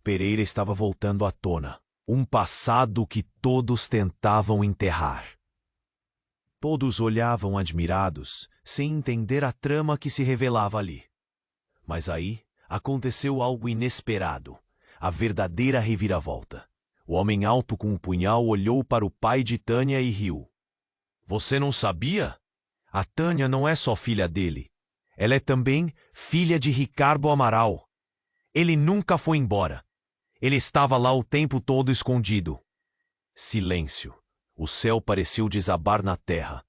Pereira estava voltando à tona. Um passado que todos tentavam enterrar. Todos olhavam admirados, sem entender a trama que se revelava ali. Mas aí aconteceu algo inesperado, a verdadeira reviravolta. O homem alto com um punhal olhou para o pai de Tânia e riu. Você não sabia? A Tânia não é só filha dele. Ela é também filha de Ricardo Amaral. Ele nunca foi embora. Ele estava lá o tempo todo escondido. Silêncio. O céu pareceu desabar na terra.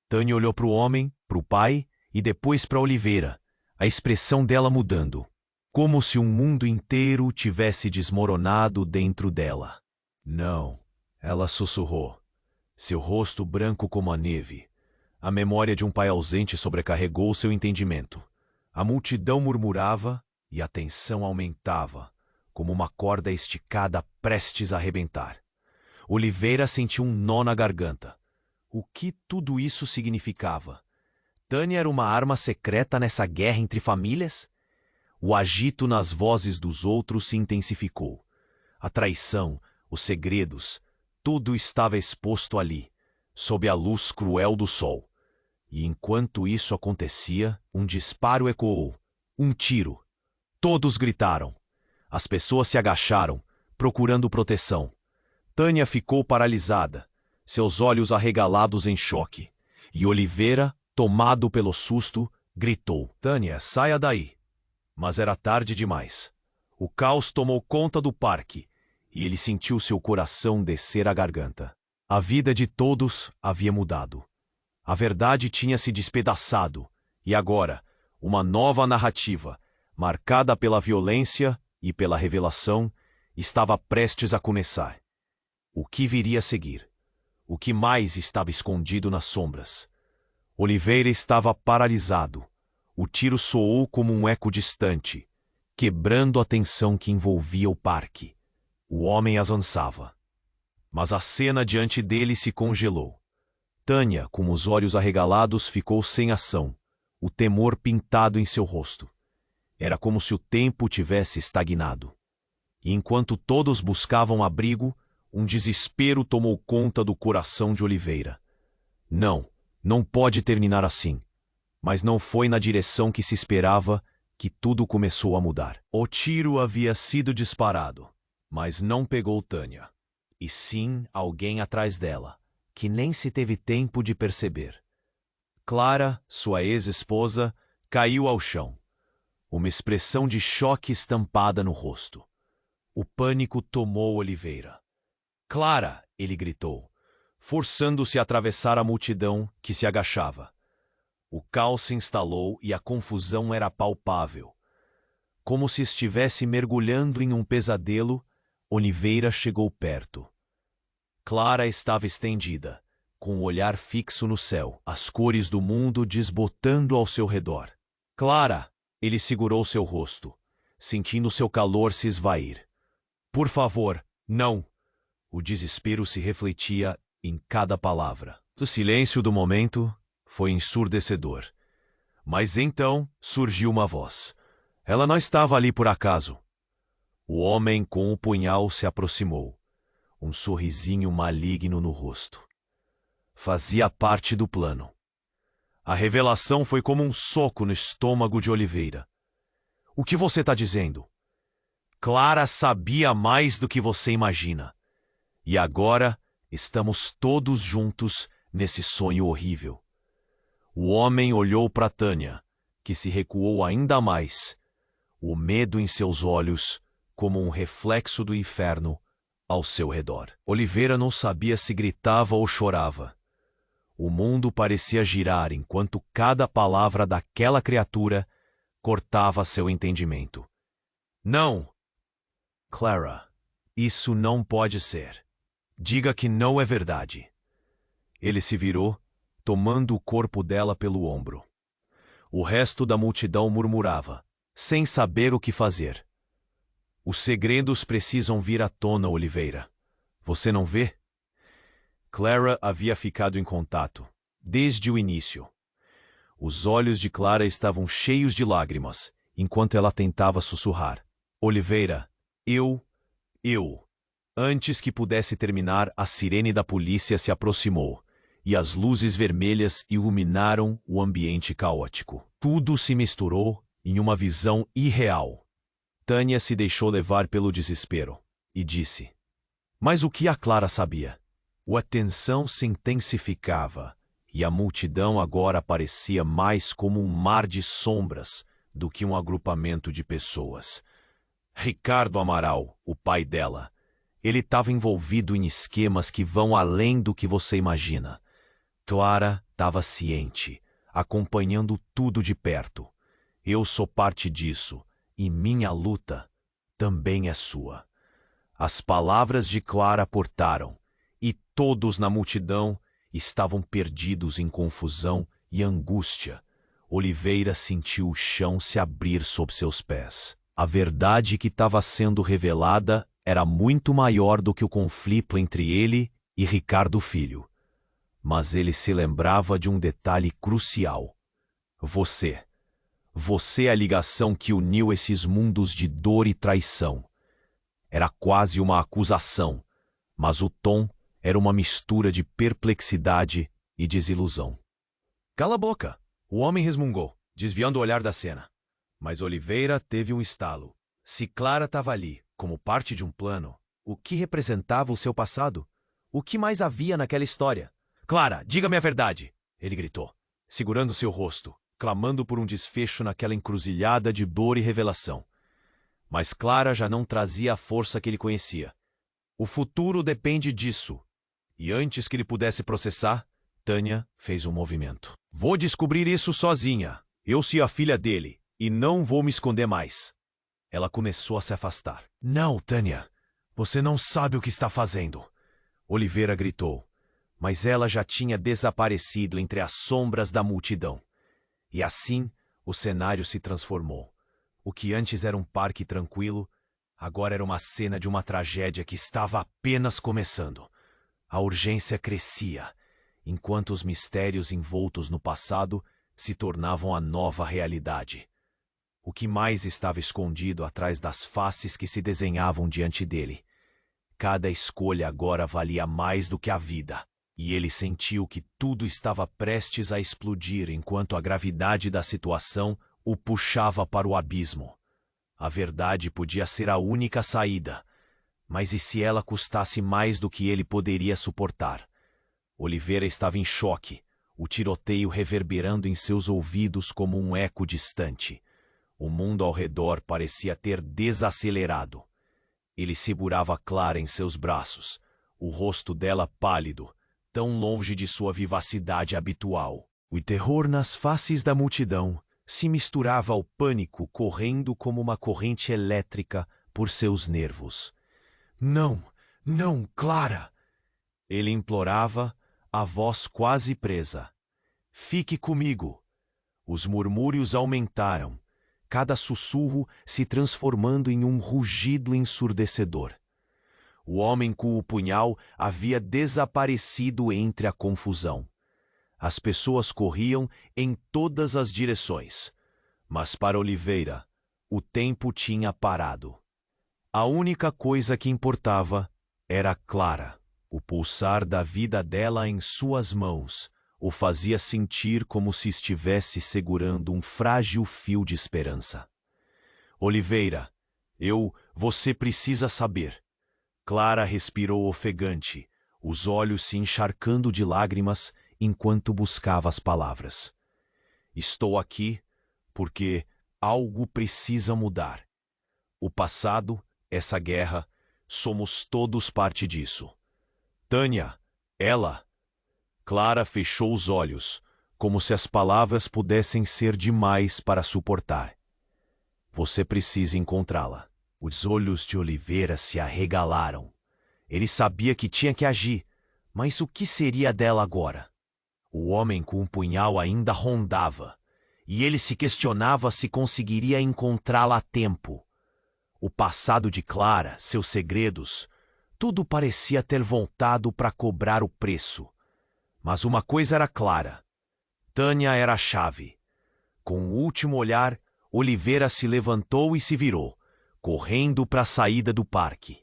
Tânia olhou para o homem, para o pai e depois para Oliveira, a expressão dela mudando, como se um mundo inteiro tivesse desmoronado dentro dela. Não, ela sussurrou, seu rosto branco como a neve. A memória de um pai ausente sobrecarregou seu entendimento. A multidão murmurava e a tensão aumentava, como uma corda esticada prestes a arrebentar. Oliveira sentiu um nó na garganta. O que tudo isso significava? Tânia era uma arma secreta nessa guerra entre famílias? O agito nas vozes dos outros se intensificou. A traição, os segredos, tudo estava exposto ali, sob a luz cruel do sol. E enquanto isso acontecia, um disparo ecoou. Um tiro. Todos gritaram. As pessoas se agacharam, procurando proteção. Tânia ficou paralisada, seus olhos arregalados em choque. E Oliveira, tomado pelo susto, gritou: Tânia, saia daí! Mas era tarde demais. O caos tomou conta do parque, e ele sentiu seu coração descer a garganta. A vida de todos havia mudado. A verdade tinha se despedaçado, e agora, uma nova narrativa, marcada pela violência e pela revelação, estava prestes a começar. O que viria a seguir? O que mais estava escondido nas sombras? Oliveira estava paralisado. O tiro soou como um eco distante, quebrando a tensão que envolvia o parque. O homem avançava. Mas a cena diante dele se congelou. Tânia, com os olhos arregalados, ficou sem ação, o temor pintado em seu rosto. Era como se o tempo tivesse estagnado. E enquanto todos buscavam abrigo, um desespero tomou conta do coração de Oliveira. Não, não pode terminar assim. Mas não foi na direção que se esperava que tudo começou a mudar. O tiro havia sido disparado, mas não pegou Tânia. E sim alguém atrás dela, que nem se teve tempo de perceber. Clara, sua ex-esposa, caiu ao chão. Uma expressão de choque estampada no rosto. O pânico tomou Oliveira. Clara! Ele gritou, forçando-se a atravessar a multidão que se agachava. O caos se instalou e a confusão era palpável. Como se estivesse mergulhando em um pesadelo, Oliveira chegou perto. Clara estava estendida, com o olhar fixo no céu, as cores do mundo desbotando ao seu redor. Clara! Ele segurou seu rosto, sentindo seu calor se esvair. Por favor, não! O desespero se refletia em cada palavra. O silêncio do momento foi ensurdecedor. Mas então surgiu uma voz. Ela não estava ali por acaso. O homem com o punhal se aproximou, um sorrisinho maligno no rosto. Fazia parte do plano. A revelação foi como um soco no estômago de Oliveira. O que você está dizendo? Clara sabia mais do que você imagina. E agora estamos todos juntos nesse sonho horrível. O homem olhou para Tânia, que se recuou ainda mais, o medo em seus olhos como um reflexo do inferno ao seu redor. Oliveira não sabia se gritava ou chorava. O mundo parecia girar enquanto cada palavra daquela criatura cortava seu entendimento. Não! Clara, isso não pode ser. Diga que não é verdade. Ele se virou, tomando o corpo dela pelo ombro. O resto da multidão murmurava, sem saber o que fazer. Os segredos precisam vir à tona, Oliveira. Você não vê? Clara havia ficado em contato, desde o início. Os olhos de Clara estavam cheios de lágrimas, enquanto ela tentava sussurrar. Oliveira, eu... Antes que pudesse terminar, a sirene da polícia se aproximou, e as luzes vermelhas iluminaram o ambiente caótico. Tudo se misturou em uma visão irreal. Tânia se deixou levar pelo desespero e disse: Mas o que a Clara sabia? A tensão se intensificava e a multidão agora parecia mais como um mar de sombras do que um agrupamento de pessoas. Ricardo Amaral, o pai dela, ele estava envolvido em esquemas que vão além do que você imagina. Clara estava ciente, acompanhando tudo de perto. Eu sou parte disso. E minha luta também é sua. As palavras de Clara portaram, e todos na multidão estavam perdidos em confusão e angústia. Oliveira sentiu o chão se abrir sob seus pés. A verdade que estava sendo revelada era muito maior do que o conflito entre ele e Ricardo Filho. Mas ele se lembrava de um detalhe crucial. Você é a ligação que uniu esses mundos de dor e traição. Era quase uma acusação, mas o tom era uma mistura de perplexidade e desilusão. Cala a boca! O homem resmungou, desviando o olhar da cena. Mas Oliveira teve um estalo. Se Clara estava ali, como parte de um plano, o que representava o seu passado? O que mais havia naquela história? Clara, diga-me a verdade! Ele gritou, segurando seu rosto, clamando por um desfecho naquela encruzilhada de dor e revelação. Mas Clara já não trazia a força que ele conhecia. O futuro depende disso. E antes que ele pudesse processar, Tânia fez um movimento. Vou descobrir isso sozinha. Eu sou a filha dele, e não vou me esconder mais. Ela começou a se afastar. Não, Tânia. Você não sabe o que está fazendo. Oliveira gritou. Mas ela já tinha desaparecido entre as sombras da multidão. E assim, o cenário se transformou. O que antes era um parque tranquilo, agora era uma cena de uma tragédia que estava apenas começando. A urgência crescia, enquanto os mistérios envoltos no passado se tornavam a nova realidade. O que mais estava escondido atrás das faces que se desenhavam diante dele? Cada escolha agora valia mais do que a vida. E ele sentiu que tudo estava prestes a explodir enquanto a gravidade da situação o puxava para o abismo. A verdade podia ser a única saída, mas e se ela custasse mais do que ele poderia suportar? Oliveira estava em choque, o tiroteio reverberando em seus ouvidos como um eco distante. O mundo ao redor parecia ter desacelerado. Ele segurava Clara em seus braços, o rosto dela pálido, tão longe de sua vivacidade habitual. O terror nas faces da multidão se misturava ao pânico correndo como uma corrente elétrica por seus nervos. Não, não, Clara! Ele implorava, a voz quase presa. Fique comigo! Os murmúrios aumentaram, cada sussurro se transformando em um rugido ensurdecedor. O homem com o punhal havia desaparecido entre a confusão. As pessoas corriam em todas as direções, mas para Oliveira, o tempo tinha parado. A única coisa que importava era Clara. O pulsar da vida dela em suas mãos o fazia sentir como se estivesse segurando um frágil fio de esperança. Oliveira, você precisa saber. Clara respirou ofegante, os olhos se encharcando de lágrimas enquanto buscava as palavras. Estou aqui porque algo precisa mudar. O passado, essa guerra, somos todos parte disso. Tânia, ela... Clara fechou os olhos, como se as palavras pudessem ser demais para suportar. Você precisa encontrá-la. Os olhos de Oliveira se arregalaram. Ele sabia que tinha que agir, mas o que seria dela agora? O homem com o punhal ainda rondava, e ele se questionava se conseguiria encontrá-la a tempo. O passado de Clara, seus segredos, tudo parecia ter voltado para cobrar o preço. Mas uma coisa era clara. Tânia era a chave. Com o último olhar, Oliveira se levantou e se virou, correndo para a saída do parque.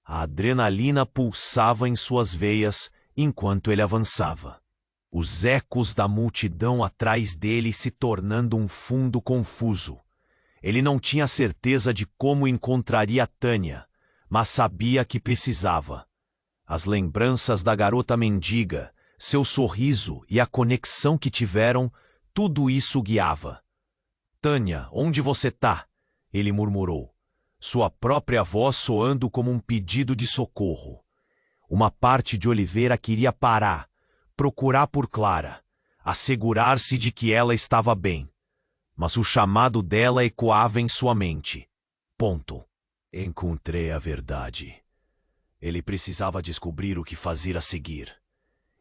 A adrenalina pulsava em suas veias enquanto ele avançava. Os ecos da multidão atrás dele se tornando um fundo confuso. Ele não tinha certeza de como encontraria Tânia, mas sabia que precisava. As lembranças da garota mendiga, seu sorriso e a conexão que tiveram, tudo isso guiava. Tânia, onde você tá? Ele murmurou, sua própria voz soando como um pedido de socorro. Uma parte de Oliveira queria parar, procurar por Clara, assegurar-se de que ela estava bem. Mas o chamado dela ecoava em sua mente. Ponto. Encontrei a verdade. Ele precisava descobrir o que fazer a seguir.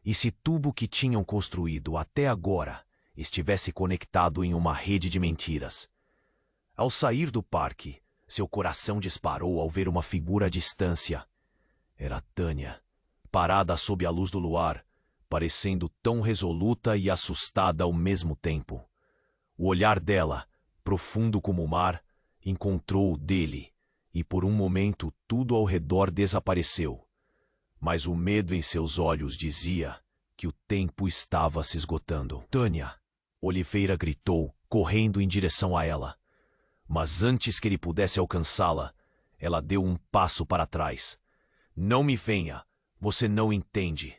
E se tudo que tinham construído até agora estivesse conectado em uma rede de mentiras? Ao sair do parque, seu coração disparou ao ver uma figura à distância. Era Tânia, parada sob a luz do luar, parecendo tão resoluta e assustada ao mesmo tempo. O olhar dela, profundo como o mar, encontrou o dele, e por um momento tudo ao redor desapareceu. Mas o medo em seus olhos dizia que o tempo estava se esgotando. Tânia! Oliveira gritou, correndo em direção a ela. Mas antes que ele pudesse alcançá-la, ela deu um passo para trás. Não me venha, você não entende.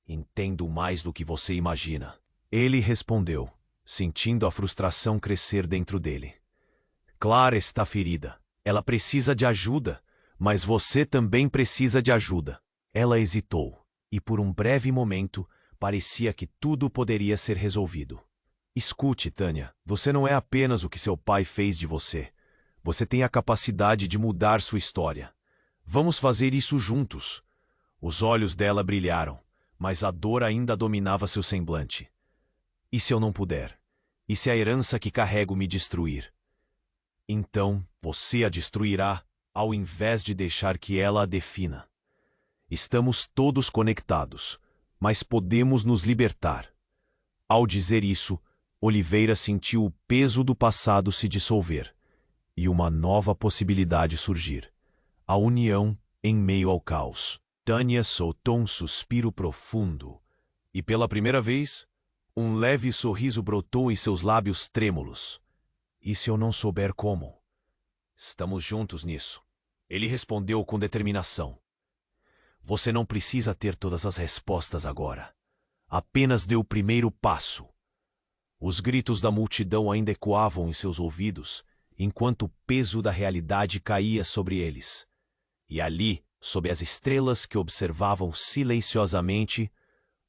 Entendo mais do que você imagina. Ele respondeu, sentindo a frustração crescer dentro dele. Clara está ferida. Ela precisa de ajuda, mas você também precisa de ajuda. Ela hesitou, e por um breve momento parecia que tudo poderia ser resolvido. Escute, Tânia, você não é apenas o que seu pai fez de você. Você tem a capacidade de mudar sua história. Vamos fazer isso juntos. Os olhos dela brilharam, mas a dor ainda dominava seu semblante. E se eu não puder? E se a herança que carrego me destruir? Então você a destruirá, ao invés de deixar que ela a defina. Estamos todos conectados, mas podemos nos libertar. Ao dizer isso, Oliveira sentiu o peso do passado se dissolver e uma nova possibilidade surgir. A união em meio ao caos. Tânia soltou um suspiro profundo e, pela primeira vez, um leve sorriso brotou em seus lábios trêmulos. E se eu não souber como? Estamos juntos nisso. Ele respondeu com determinação. Você não precisa ter todas as respostas agora. Apenas dê o primeiro passo. Os gritos da multidão ainda ecoavam em seus ouvidos, enquanto o peso da realidade caía sobre eles. E ali, sob as estrelas que observavam silenciosamente,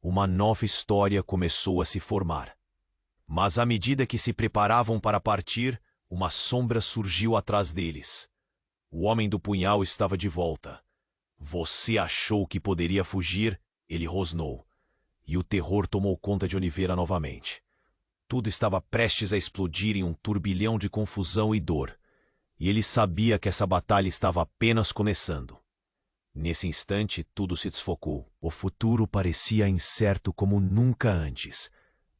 uma nova história começou a se formar. Mas à medida que se preparavam para partir, uma sombra surgiu atrás deles. O homem do punhal estava de volta. Você achou que poderia fugir? Ele rosnou. E o terror tomou conta de Oliveira novamente. Tudo estava prestes a explodir em um turbilhão de confusão e dor. E ele sabia que essa batalha estava apenas começando. Nesse instante, tudo se desfocou. O futuro parecia incerto como nunca antes.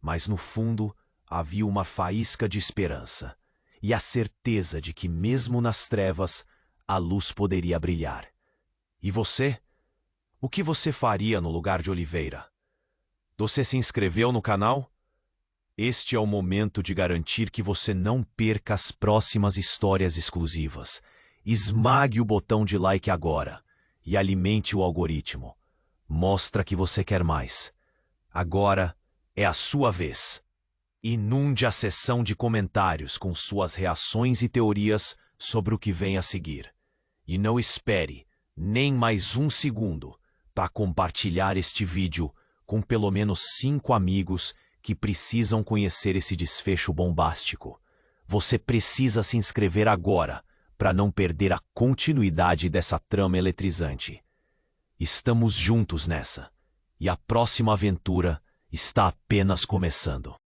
Mas no fundo, havia uma faísca de esperança. E a certeza de que mesmo nas trevas, a luz poderia brilhar. E você? O que você faria no lugar de Oliveira? Você se inscreveu no canal? Este é o momento de garantir que você não perca as próximas histórias exclusivas. Esmague o botão de like agora e alimente o algoritmo. Mostra que você quer mais. Agora é a sua vez. Inunde a seção de comentários com suas reações e teorias sobre o que vem a seguir. E não espere nem mais um segundo para compartilhar este vídeo com pelo menos 5 amigos que precisam conhecer esse desfecho bombástico. Você precisa se inscrever agora para não perder a continuidade dessa trama eletrizante. Estamos juntos nessa, e a próxima aventura está apenas começando.